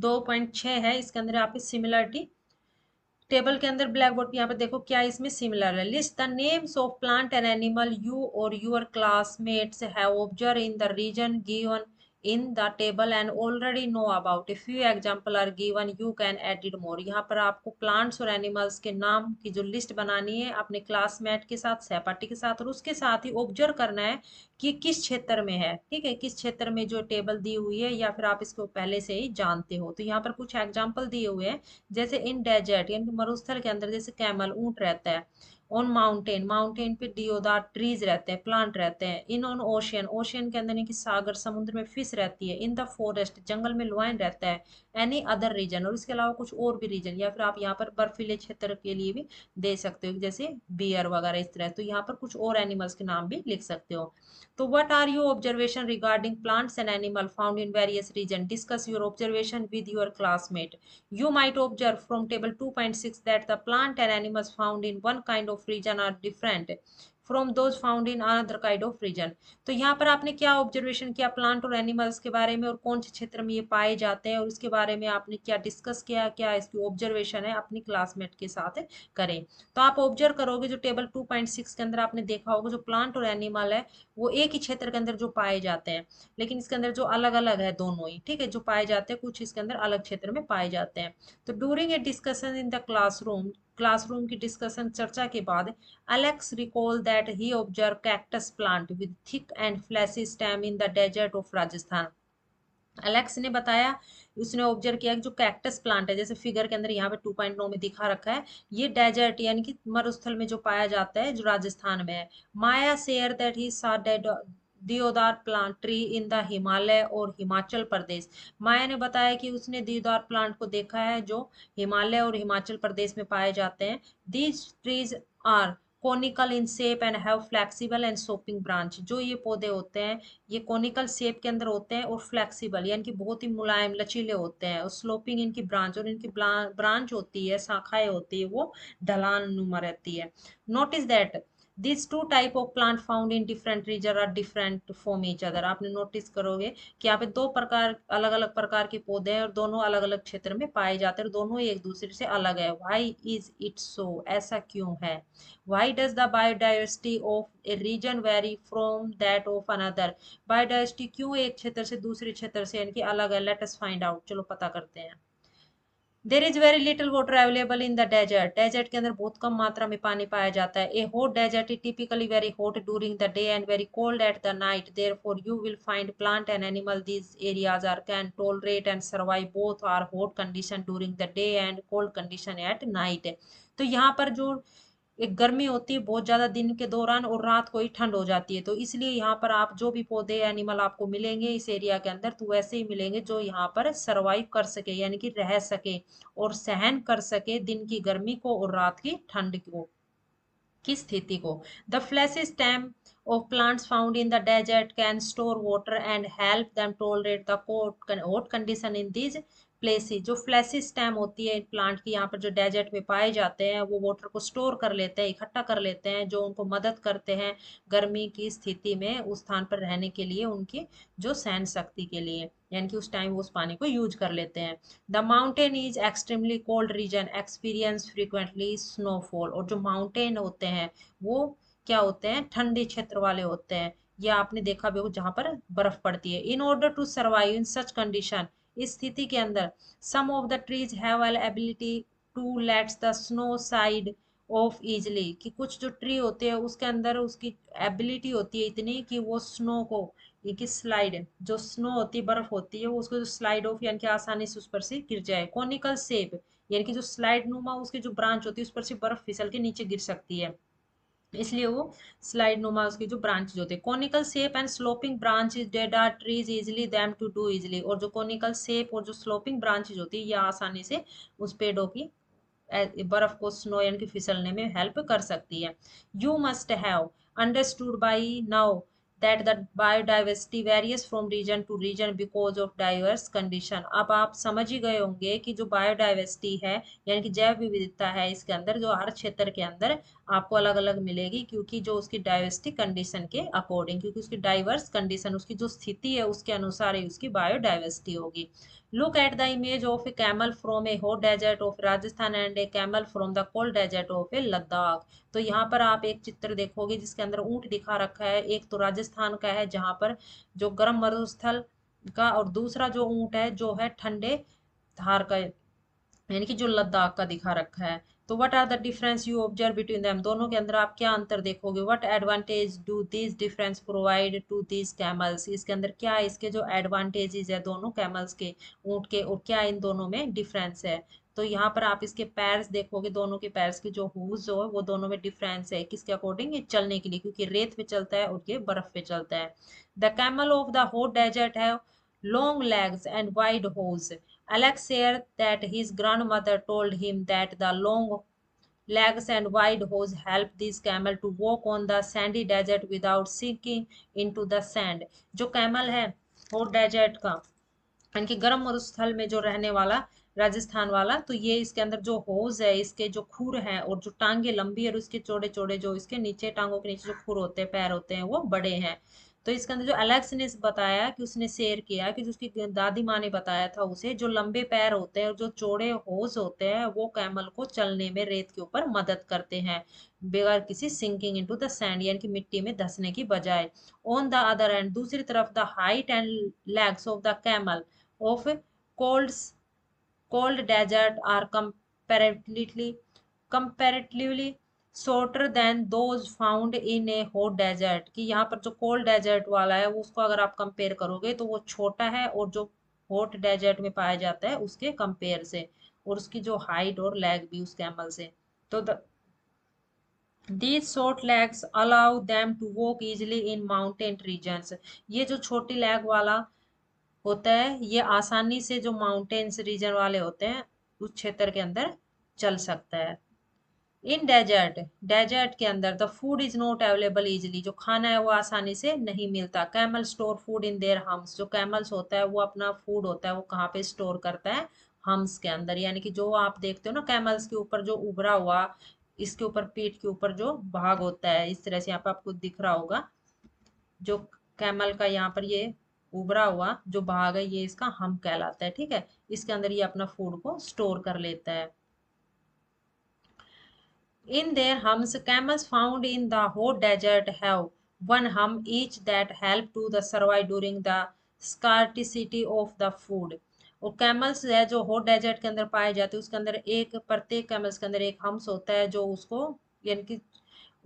2.6 है, इसके अंदर आपकी सिमिलरिटी टेबल के अंदर ब्लैक बोर्ड पे यहाँ पे देखो क्या इसमें सिमिलर है। List the names of plant and animal you और your classmates have observe in the region given in the table and already know about. A few example are given, you can edit more. यहाँ पर आपको plants और animals के नाम की जो list बनानी है अपने क्लासमेट के साथ, सहपाठी के साथ, और उसके साथ ही ऑब्जर्व करना है कि किस क्षेत्र में है, ठीक है, किस क्षेत्र में जो टेबल दी हुई है, या फिर आप इसको पहले से ही जानते हो। तो यहाँ पर कुछ एग्जाम्पल दिए हुए हैं, जैसे इन डेजर्ट यानी कि मरुस्थल के अंदर जैसे कैमल ऊंट रहता है, ऑन माउंटेन माउंटेन पे डियोदार ट्रीज रहते हैं, प्लांट रहते हैं, इन ऑन ओशियन ओशियन के अंदर यानी कि सागर समुद्र में फिश रहती है, इन द फॉरेस्ट जंगल में लॉयन रहता है, एनी अदर रीजन, और इसके अलावा कुछ और भी रीजन, या फिर आप यहाँ पर बर्फीले क्षेत्र के लिए भी दे सकते हो जैसे बियर वगैरह इस तरह। तो यहाँ पर कुछ और एनिमल्स के नाम भी लिख सकते हो। तो what are your observation regarding plants and animal found in various region? Discuss your observation with your classmate. You might observe from table 2.6 that the plant and animals found in one kind of region are different from those found in another kind of region. तो यहाँ पर आपने क्या observation किया plant और animals के बारे में, और कौन से क्षेत्र में ये पाए जाते हैं, और इसके बारे में आपने क्या डिस्कस किया, क्या इसकी ऑब्जर्वेशन है अपनी क्लासमेट के साथ करें। तो आप ऑब्जर्व करोगे जो टेबल 2.6 के अंदर आपने देखा होगा जो प्लांट और एनिमल है वो एक ही क्षेत्र के अंदर जो पाए जाते हैं, लेकिन इसके अंदर जो अलग अलग है दोनों ही, ठीक है, जो पाए जाते हैं कुछ इसके अंदर अलग क्षेत्र में पाए जाते हैं। तो during a discussion in the classroom की डिस्कशन चर्चा के बाद Alex recall that he observe cactus plant with thick and fleshy stem in the desert of Rajasthan. Alex ने बताया, उसने ऑब्जर्व किया कि जो कैक्टस प्लांट है जैसे फिगर के अंदर यहाँ पे 2.9 में दिखा रखा है, ये डेजर्ट यानी कि मरुस्थल में जो पाया जाता है जो राजस्थान में है। माया share that he saw deodar plant tree in the Himalaya और हिमाचल प्रदेश। माया ने बताया कि उसने दियोदार प्लांट को देखा है जो हिमालय और हिमाचल प्रदेश में पाए जाते हैं। These trees are conical in shape and have flexible and sloping branch. जो ये पौधे होते हैं ये कोनिकल शेप के अंदर होते हैं और फ्लेक्सिबल यानी कि बहुत ही मुलायम लचीले होते हैं, और स्लोपिंग इनकी ब्रांच, और इनकी ब्रांच होती है, शाखाएं होती है वो ढलान नुमा रहती है। Notice that this two type of plant found in different region are different from each other. आपने नोटिस करोगे कि यहाँ पे दो प्रकार अलग अलग प्रकार के पौधे हैं और दोनों अलग अलग क्षेत्र में पाए जाते हैं और दोनों ही एक दूसरे से अलग है। Why is it so? ऐसा क्यों है? Why does the biodiversity of a region vary from that of another? Biodiversity क्यों एक क्षेत्र से दूसरे क्षेत्र से यानी कि अलग है? लेट अस फाइंड आउट, चलो पता करते हैं। There is very little water available in the desert. Desert के अंदर बहुत कम मात्रा में पानी पाया जाता है। A hot desert is typically very hot during the day and very cold at the night. Therefore you will find plant and animal these areas are can tolerate and survive both are hot condition during the day and cold condition at night. तो यहाँ पर जो एक गर्मी होती है बहुत ज्यादा दिन के दौरान और रात को ही ठंड हो जाती है, तो इसलिए यहाँ पर आप जो भी पौधे एनिमल आपको मिलेंगे इस एरिया के अंदर तो वैसे ही मिलेंगे जो यहाँ पर सरवाइव कर सके यानी कि रह सके और सहन कर सके दिन की गर्मी को और रात की ठंड को की स्थिति को। The fleshy stem of plants found in the desert can store water and help them tolerate the hot condition in these places. जो फ्लैशी स्टेम होती है प्लांट की यहाँ पर जो डेजर्ट में पाए जाते हैं वो वाटर को स्टोर कर लेते हैं, इकट्ठा कर लेते हैं, जो उनको मदद करते हैं गर्मी की स्थिति में उस स्थान पर रहने के लिए, उनकी जो सहन शक्ति के लिए, यानी कि उस टाइम वो उस पानी को यूज कर लेते हैं। The mountain is extremely cold region experience frequently snowfall. और जो माउंटेन होते हैं वो क्या होते हैं? ठंडे क्षेत्र वाले होते हैं, या आपने देखा भी होगा जहां पर बर्फ पड़ती है। In order to survive in such condition, इस स्थिति के अंदर some of the trees have an ability to lets the snow side off easily. कि कुछ जो ट्री होते हैं उसके अंदर उसकी एबिलिटी होती है इतनी कि वो स्नो को, ये कि स्लाइड, जो स्नो होती है बर्फ होती है वो उसको जो स्लाइड ऑफ यानी कि आसानी से उस पर से गिर जाए। कॉनिकल शेप यानी कि जो स्लाइड नुमा उसकी जो ब्रांच होती है उस पर से बर्फ फिसल के नीचे गिर सकती है, इसलिए वो स्लाइड नुमा उसकी जो ब्रांचेज होते हैं। Conical shape and sloping branches dead are trees easily them to do easily. और जो कॉनिकल शेप और जो स्लोपिंग ब्रांचेज होती है ये आसानी से उस पेड़ों की बर्फ को स्नो यानी कि फिसलने में हेल्प कर सकती है। You must have understood by now that the biodiversity varies from region to region because of diverse condition। अब आप समझ ही गए होंगे कि जो बायोडाइवर्सिटी है यानी कि जैव विविधता है इसके अंदर जो हर क्षेत्र के अंदर आपको अलग अलग मिलेगी, क्योंकि जो उसकी डाइवर्सिटी कंडीशन के अकॉर्डिंग, क्योंकि उसकी डाइवर्स कंडीशन उसकी जो स्थिति है उसके अनुसार ही उसकी बायोडाइवर्सिटी होगी। Look at the image of a camel from a hot desert of Rajasthan and a camel from the cold desert of a Ladakh. तो यहाँ पर आप एक चित्र देखोगे जिसके अंदर ऊंट दिखा रखा है, एक तो राजस्थान का है जहाँ पर जो गर्म मरुस्थल का, और दूसरा जो ऊंट है जो है ठंडे धार का यानी कि जो लद्दाख का दिखा रखा है। तो what are the difference you observe between them, दोनों के अंदर आप क्या अंतर देखोगे। What advantage do this difference provide to this camels, इसके अंदर क्या इसके जो एडवांटेजेस है दोनों कैमल्स के, ऊंट के, और क्या इन दोनों में डिफरेंस है। तो यहाँ पर आप इसके पैर्स देखोगे, दोनों के पैर्स की जो हूज हो वो दोनों में डिफरेंस है, किसके अकॉर्डिंग, ये चलने के लिए, क्योंकि रेत पे चलता है और ये बर्फ पे चलता है। The camel of the hot desert है long legs and wide hose। Alex shared that his grandmother told him that the long legs and wide hose helped this camel to walk on the sandy desert without sinking into the sand। जो camel है hot desert का यानी कि गर्म मरुस्थल में जो रहने वाला राजस्थान वाला, तो ये इसके अंदर जो होज है, इसके जो खुर हैं और जो टांगे लंबी और उसके चौड़े चौड़े जो इसके नीचे टांगों के नीचे जो खुर होते हैं, पैर होते हैं, वो बड़े हैं। तो इसके अंदर जो एलेक्स ने बताया कि उसने शेयर किया कि जो उसकी दादी माँ ने बताया था उसे, जो लंबे पैर होते हैं और जो चौड़े होज होते हैं वो कैमल को चलने में रेत के ऊपर मदद करते हैं बगैर किसी सिंकिंग इनटू द सैंड यानी कि मिट्टी में धंसने की बजाय। ऑन द अदर एंड दूसरी तरफ the height and legs of the camel of cold cold desert are comparatively shorter than those found in a hot desert। कि यहाँ पर जो कोल्ड डेजर्ट वाला है वो उसको अगर आप कंपेयर करोगे तो वो छोटा है और जो हॉट डेजर्ट में पाया जाता है उसके कंपेयर से, और उसकी जो हाइट और लेग भी उस कैमल से। तो these short legs allow them to walk easily in mountain regions। ये जो छोटी लेग वाला होता है ये आसानी से जो माउंटेन्स रीजन वाले होते हैं उस क्षेत्र के अंदर चल सकता है। इन डेजर्ट, डेजर्ट के अंदर the food is not available easily, जो खाना है वो आसानी से नहीं मिलता। Camel store food in their hums, जो कैमल्स होता है वो अपना फूड होता है वो कहाँ पे स्टोर करता है, हम्स के अंदर। यानी कि जो आप देखते हो ना कैमल्स के ऊपर जो उभरा हुआ, इसके ऊपर पीठ के ऊपर जो भाग होता है इस तरह से यहाँ पे आपको दिख रहा होगा, जो कैमल का यहाँ पर ये उभरा हुआ जो भाग है ये इसका हम कहलाता है। ठीक है, इसके अंदर ये अपना फूड को स्टोर कर लेता है। In their humps, camels found in the hot desert have one hump each that help to the survive during the scarcity of the food। और कैमल्स है जो हॉट डेजर्ट के अंदर पाए जाते हैं उसके अंदर एक, प्रत्येक कैमल्स के अंदर एक हम्स होता है जो उसको यानी कि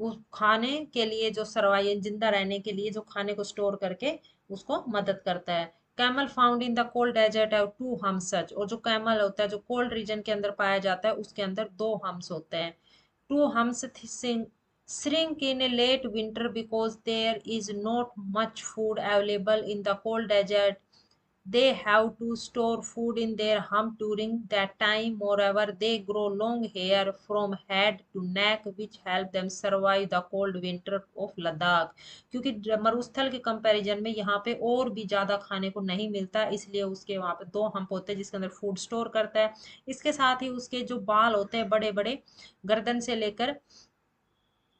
उस खाने के लिए जो सर्वाइव जिंदा रहने के लिए जो खाने को स्टोर करके उसको मदद करता है। Camel found in the cold desert have two humps such. और जो कैमल होता है जो कोल्ड रीजन के अंदर पाया जाता है उसके अंदर दो हम्स होते हैं। Two humps shrink in a late winter because there is not much food available in the cold desert। They have to store food in their hump during that time। Moreover, they grow long hair from head to neck which help them survive the cold winter of Ladakh। क्योंकि मरुस्थल के comparison में यहाँ पे और भी ज्यादा खाने को नहीं मिलता, इसलिए उसके वहाँ पे दो हम्प होते हैं जिसके अंदर फूड स्टोर करता है। इसके साथ ही उसके जो बाल होते हैं बड़े बड़े, गर्दन से लेकर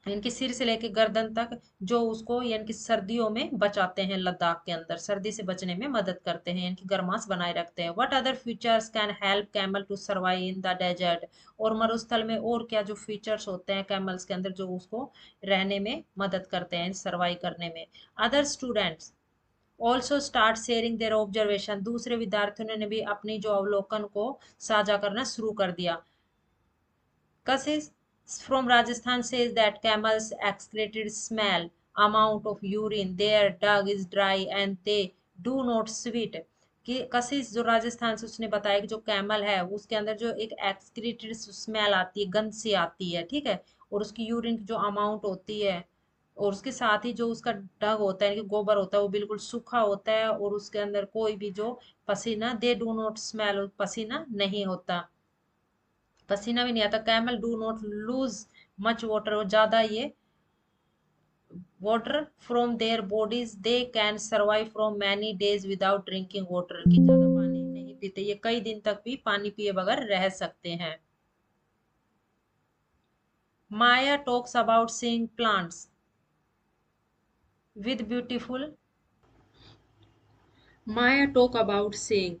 इनके सिर से लेकर गर्दन तक, जो उसको यानी कि सर्दियों में बचाते हैं, लद्दाख के अंदर सर्दी से बचने में मदद करते हैं यानी कि गर्माश बनाए रखते हैं। What other features can help camel to survive in the desert. और मरुस्थल में और क्या जो फीचर्स होते हैं कैमल्स के अंदर जो उसको रहने में मदद करते हैं, सर्वाइव करने में। Other students also start sharing their observation. दूसरे विद्यार्थियों ने भी अपनी जो अवलोकन को साझा करना शुरू कर दिया। Kassis from Rajasthan says that camels excreted small amount of urine, their dung is dry and they do not sweat। कि कशिश जो राजस्थान से उसने बताया कि जो कैमल है उसके अंदर जो एक एक्सक्रीटेड स्मेल आती है, गंध सी आती है, ठीक है, और उसकी यूरिन की जो अमाउंट होती है और उसके साथ ही जो उसका डग होता है कि गोबर होता है वो बिल्कुल सूखा होता है और उसके अंदर कोई भी जो पसीना, दे डू नॉट स्मेल, पसीना नहीं होता। पसीना भी नहीं आता। Camel do not lose much water, वो ज्यादा ये water from their bodies, they can survive from many days without drinking water, कि ज्यादा पानी नहीं पीते, ये कई दिन तक भी पानी पिए बगैर रह सकते हैं। Maya talks about seeing plants with beautiful, Maya talk about seeing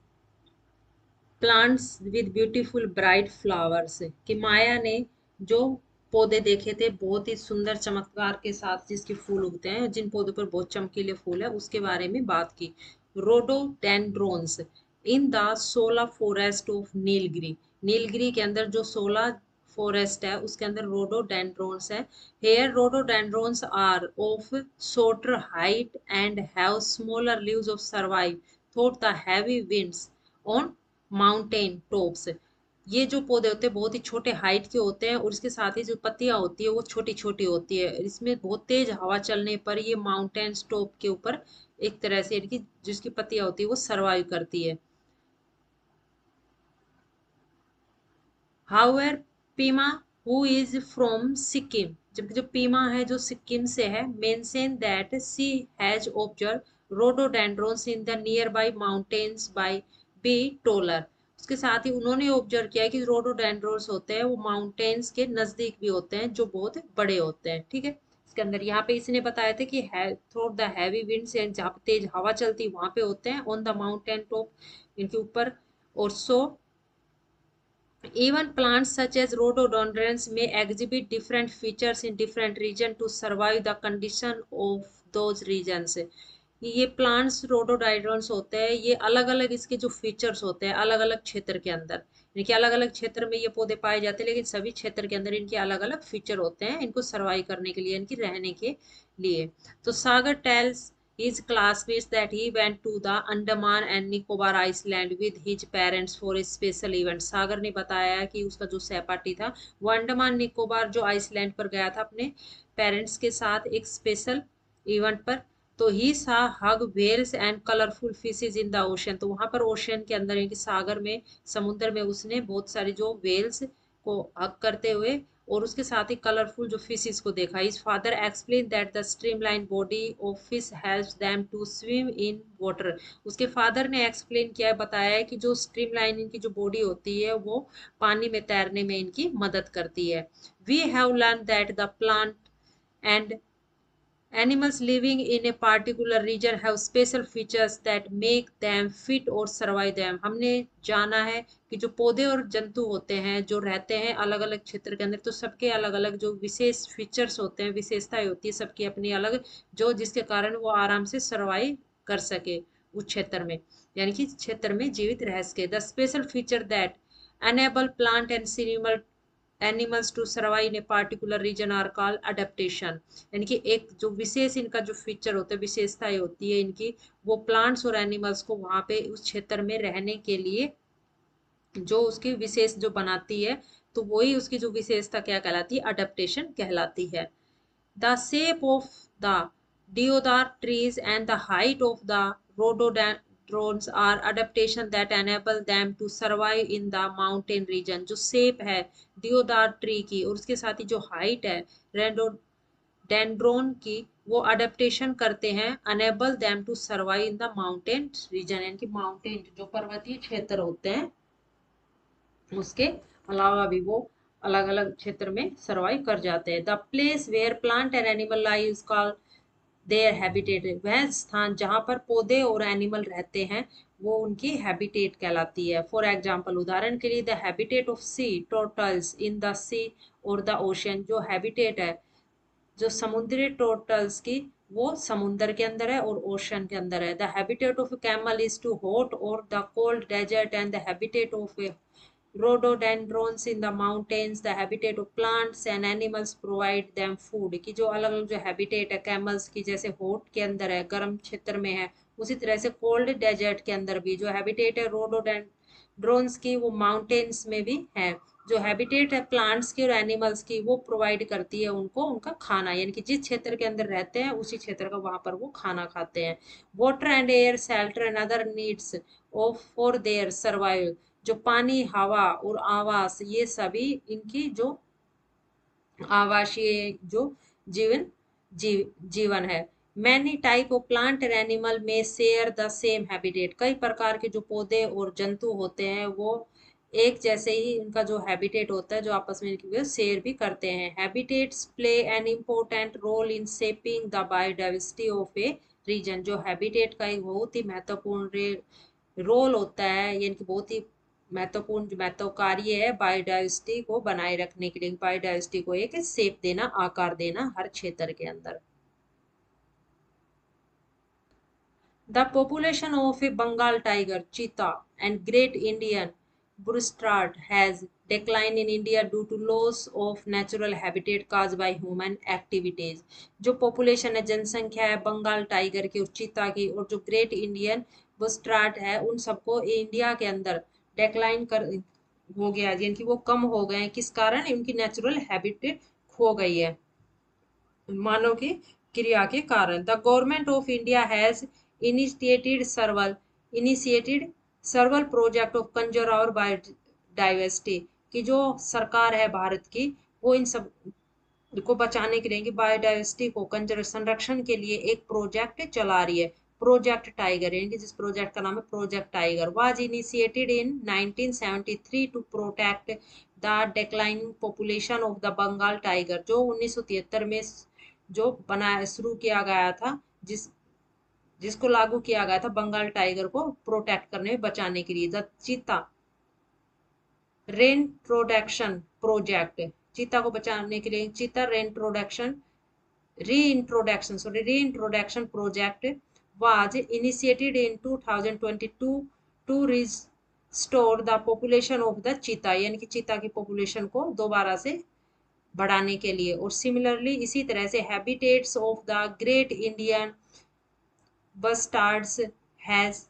plants with beautiful bright flowers, कि माया ने जो पौधे देखे थे बहुत ही सुंदर चमत्कार के साथ जिसके फूल उगते हैं, जिन पौधों पर बहुत चमकीले फूल है, उसके बारे में बात की। रोडोडेंड्रोन्स इन द सोला फॉरेस्ट ऑफ नीलगिरी, नीलगिरी के अंदर जो सोला फॉरेस्ट है उसके अंदर रोडोडेंड्रोन्स है। Here rhododendrons are of shorter height and have smaller leaves of survive through the heavy winds on mountain tops, ये जो पौधे होते हैं बहुत ही छोटे हाइट के होते हैं, और इसके साथ ही जो पत्तियां होती है वो छोटी छोटी होती है। इसमें बहुत तेज हवा चलने पर ये माउंटेन टॉप के ऊपर एक तरह से इनकी जिसकी पत्तियां होती है वो सरवाइव करती है। However Pema who is from Sikkim, जबकि जो पीमा है जो सिक्किम से है, mention that she has observe rhododendrons in the nearby mountains by be taller, उसके साथ ही उन्होंने ऑब्जर्व किया कि रोडोडेंड्रोन्स होते हैं वो माउंटेन्स के नजदीक भी होते हैं जो बहुत बड़े होते हैं। ठीक है, इसके अंदर यहाँ पे इसने बताया था कि थ्रू द हैवी विंड्स, जहाँ पे तेज हवा चलती है वहां पे होते हैं, ऑन द माउंटेन टॉप इनके ऊपर। और सो even plants such as rhododendrons may exhibit different features in different regions to survive the condition of those regions. ये प्लांट्स रोडोडाइड्रॉन्स होते हैं, ये अलग अलग इसके जो फीचर्स होते हैं अलग अलग क्षेत्र के अंदर, इनके अलग अलग क्षेत्र में ये पौधे पाए जाते हैं, लेकिन सभी क्षेत्र के अंदर इनके अलग अलग फीचर होते हैं इनको सर्वाइव करने के लिए, इनकी रहने के लिए। तो सागर tales his classmates that he went to the Andaman and Nicobar Island with his parents for a special event. सागर ने बताया कि उसका जो सहपाठी था वो अंडमान निकोबार जो आइसलैंड पर गया था अपने पेरेंट्स के साथ एक स्पेशल इवेंट पर। तो he saw huge whales and colourful fishes in the ocean, तो वहां पर ओशन के अंदर यानी कि सागर में समुद्र में उसने बहुत सारी जो वेल्स को हग करते हुए और उसके साथ ही कलरफुल जो फिशेस को देखा। His father explain that the streamline body of fish helps them to swim in water, उसके फादर ने एक्सप्लेन किया है, बताया है कि जो स्ट्रीमलाइन इनकी जो बॉडी होती है वो पानी में तैरने में इनकी मदद करती है। We have learn that the plant and animals living in a particular region have special features that make them fit or survive them, हमने जाना है कि जो पौधे और जंतु होते हैं जो रहते हैं अलग अलग क्षेत्र के अंदर, तो सबके अलग अलग जो विशेष फीचर्स होते हैं, विशेषताएं होती है सबकी अपनी अलग, जो जिसके कारण वो आराम से सर्वाइव कर सके उस क्षेत्र में, यानी कि क्षेत्र में जीवित रह सके। The special feature that enable plant and animals to survive in a particular region are called adaptation, यानी कि एक जो विशेष इनका जो फीचर होता है विशेषताएं होती है इनकी, वो प्लांट्स और एनिमल्स को वहां पे उस क्षेत्र में रहने के लिए जो उसकी विशेष जो बनाती है, तो वही उसकी जो विशेषता क्या कहलाती है, अडेप्टेशन कहलाती है। The shape of the deodar trees and the height of the rhododendrons are adaptation that enable them to survive in the mountain region, जो शेप है deodar ट्री की और उसके साथ ही जो हाइट है rhododendron की, वो अडेप्टेशन करते हैं enable them to survive in the mountain region, यानी कि माउंटेन जो पर्वतीय क्षेत्र होते हैं उसके अलावा भी वो अलग अलग क्षेत्र में सर्वाइव कर जाते हैं। The place where plant and animal live is called their habitat, वह स्थान जहाँ पर पौधे और एनिमल रहते हैं वो उनकी हैबिटेट कहलाती है। फॉर एग्जाम्पल, उदाहरण के लिए the habitat of sea turtles in the sea और द ओशन, जो हैबिटेट है जो समुद्री टोटल्स की वो समुद्र के अंदर है और ओशन के अंदर है। The habitat of camel is to hot और the cold desert and the habitat of rhododendrons in the mountains, the habitat of plants and animals provide them food, की जो अलग अलग जो हैबिटेट है कैमल्स की, जैसे हॉट के अंदर है गर्म क्षेत्र में है, उसी तरह से कोल्ड डेजर्ट के अंदर भी जो हैबिटेट है रोडोडेंड्रॉन्स की वो माउंटेन्स में भी है। जो हैबिटेट है प्लांट्स की और एनिमल्स की वो प्रोवाइड करती है उनको उनका खाना, यानी कि जिस क्षेत्र के अंदर रहते हैं उसी क्षेत्र का वहां पर वो खाना खाते हैं। Water and air shelter and other needs of for their survival, जो पानी, हवा और आवास, ये सभी इनकी जो आवासीय जो जीवन जीवन है। Many type of plant and animal में शेयर द सेम हैबिटेट, कई प्रकार के जो पौधे और जंतु होते हैं वो एक जैसे ही उनका जो हैबिटेट होता है, जो आपस में शेयर भी करते हैं। Habitats play an important role in shaping the biodiversity of a region, जो हैबिटेट का एक बहुत ही महत्वपूर्ण रोल होता है, यानी कि बहुत ही महत्वपूर्ण जो महत्व कार्य है बायोडाइवर्सिटी को बनाए रखने के लिए, बायोडाइवर्सिटी को एक शेप देना, आकार देना हर क्षेत्र के अंदर। The population of a Bengal tiger, cheetah and great Indian bustard has decline in India due to loss of natural habitat caused by human activities। जो पॉपुलेशन है, जनसंख्या है बंगाल टाइगर की और चीता की और जो ग्रेट इंडियन बुस्टार्ड है, उन सबको इंडिया के अंदर डेक्लाइन कर हो गया, यानी कि वो कम हो गए हैं। किस कारण? उनकी नेचुरल हैबिटेट खो गई है मानव की क्रिया के कारण। The government of India has initiated सर्वल project of conserve biodiversity, की जो सरकार है भारत की, वो इन सब को बचाने के लिए, बायोडाइवर्सिटी को कंजर्व संरक्षण के लिए एक प्रोजेक्ट चला रही है, प्रोजेक्ट टाइगर, यानी कि जिस प्रोजेक्ट का नाम है Project Tiger. Was initiated in 1973 to protect the declining population of the Bengal tiger, जो 1973 में जो बनाया शुरू किया गया था, जिसको लागू किया गया था बंगाल टाइगर को प्रोटेक्ट करने, बचाने के लिए। द चीता रेन प्रोटेक्शन प्रोजेक्ट, चीता को बचाने के लिए चीता rain production reintroduction project was initiated in 2022 to restore the population of the cheetah, यानी कि चीता की पॉपुलेशन को दोबारा से बढ़ाने के लिए। और सिमिलरली इसी तरह से habitats of the great Indian bustards has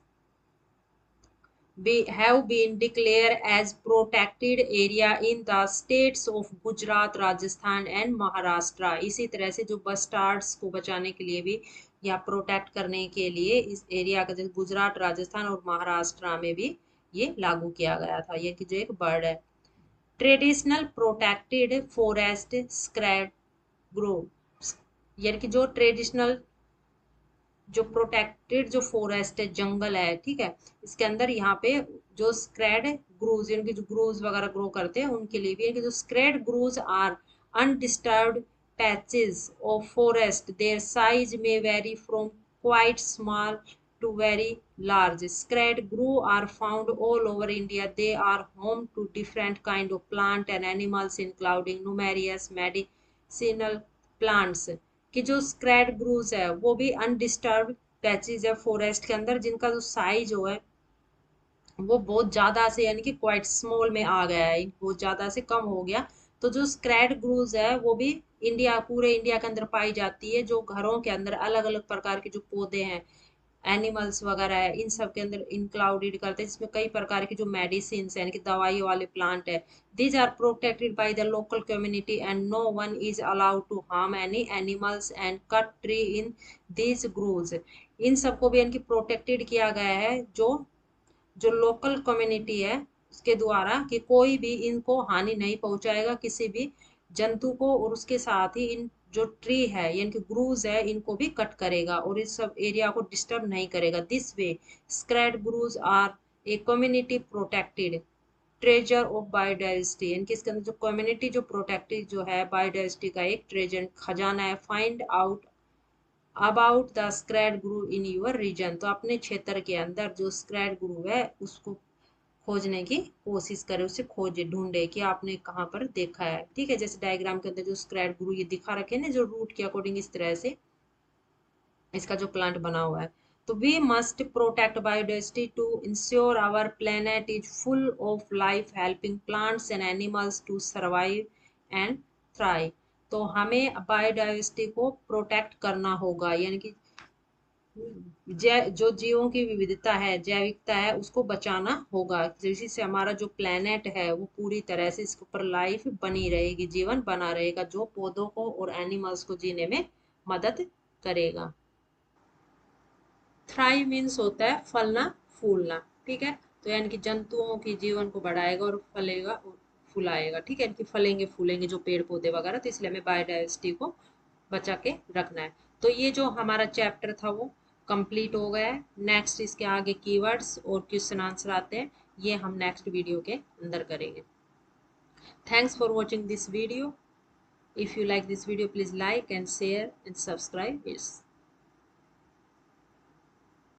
have been declared as protected area in the states of Gujarat, Rajasthan and Maharashtra. इसी तरह से जो बस्टार्ड्स को बचाने के लिए भी या प्रोटेक्ट करने के लिए इस एरिया का, जैसे गुजरात, राजस्थान और महाराष्ट्र में भी ये लागू किया गया था, ये कि जो एक बर्ड है। Traditional protected forest scrap Grove, यानी कि जो ट्रेडिशनल जो प्रोटेक्टेड जो फॉरेस्ट है, जंगल है, ठीक है, इसके अंदर यहाँ पे जो स्क्रेड ग्रूज, यानी कि जो ग्रूज वगैरह ग्रो करते हैं उनके लिए भी, जो sacred groves are undisturbed patches of forest, their size may vary from quite small to very large। Scred grew are found all over India. They are home to different kind of plant and animals including numerous medicinal plants। कि जो sacred ग्रूज है वो भी undisturbed patches है forest के अंदर, जिनका जो साइज जो है वो बहुत ज्यादा से, यानी कि क्वाइट स्मॉल में आ गया है, बहुत ज्यादा से कम हो गया। तो जो स्क्रेड ग्रूज है वो भी इंडिया, पूरे इंडिया के अंदर पाई जाती है, जो घरों के अंदर अलग अलग प्रकार के जो पौधे हैं, एनिमल्स वगैरह है, इन सब के अंदर इंक्लूडेड करते हैं, जिसमें कई प्रकार की जो मेडिसिन है, यानी कि दवाई वाले प्लांट है। These are protected by the local community and no one is allowed to harm any animals and cut tree in these groves. इन सबको भी यानी कि प्रोटेक्टेड किया गया है, जो जो लोकल कम्युनिटी है उसके द्वारा, कि कोई भी इनको हानि नहीं पहुंचाएगा, किसी भी जंतु को, और उसके साथ ही इन जो ट्री है यानी कि ग्रूज है इनको भी कट करेगा और इस सब एरिया को डिस्टर्ब नहीं करेगा। This way sacred groves are a community protected treasure of biodiversity, यानी कि इसके अंदर जो कम्युनिटी जो प्रोटेक्टेड जो है बायोडाइवर्सिटी का एक ट्रेजर खजाना है। Find out about the sacred grove in your region, तो अपने क्षेत्र के अंदर जो स्क्रेड ग्रू है उसको खोजने की कोशिश करे, उसे खोजे, ढूंढे कि आपने कहाँ पर देखा है, ठीक है। जैसे डायग्राम के अंदर जो स्क्रेड ग्रू ये दिखा रखे ना, जो रूट के अकॉर्डिंग इस तरह से इसका जो प्लांट बना हुआ है। तो we must protect biodiversity to ensure our planet is full of life, helping plants and animals to survive and thrive. तो हमें बायोडाइवर्सिटी को प्रोटेक्ट करना होगा, यानी कि जो जीवों की विविधता है, जैविकता है, उसको बचाना होगा, जिससे से हमारा जो प्लेनेट है वो पूरी तरह से इसके ऊपर लाइफ बनी रहेगी, जीवन बना रहेगा, जो पौधों को और एनिमल्स को जीने में मदद करेगा। थ्राइव मीन्स होता है फलना फूलना, ठीक है। तो यानी कि जंतुओं के जीवन को बढ़ाएगा और फलेगा और फुलाएगा। ठीक है, इनकी फलेंगे फूलेंगे जो पेड़ पौधे वगैरह, तो इसलिए हमें बायोडाइवर्सिटी को बचा के रखना है। तो ये जो हमारा चैप्टर था वो कंप्लीट हो गया है। नेक्स्ट इसके आगे कीवर्ड्स और क्वेश्चन आंसर आते हैं, ये हम नेक्स्ट वीडियो के अंदर करेंगे। Thanks for watching this video. If you like this video, please like and share and subscribe. Yes.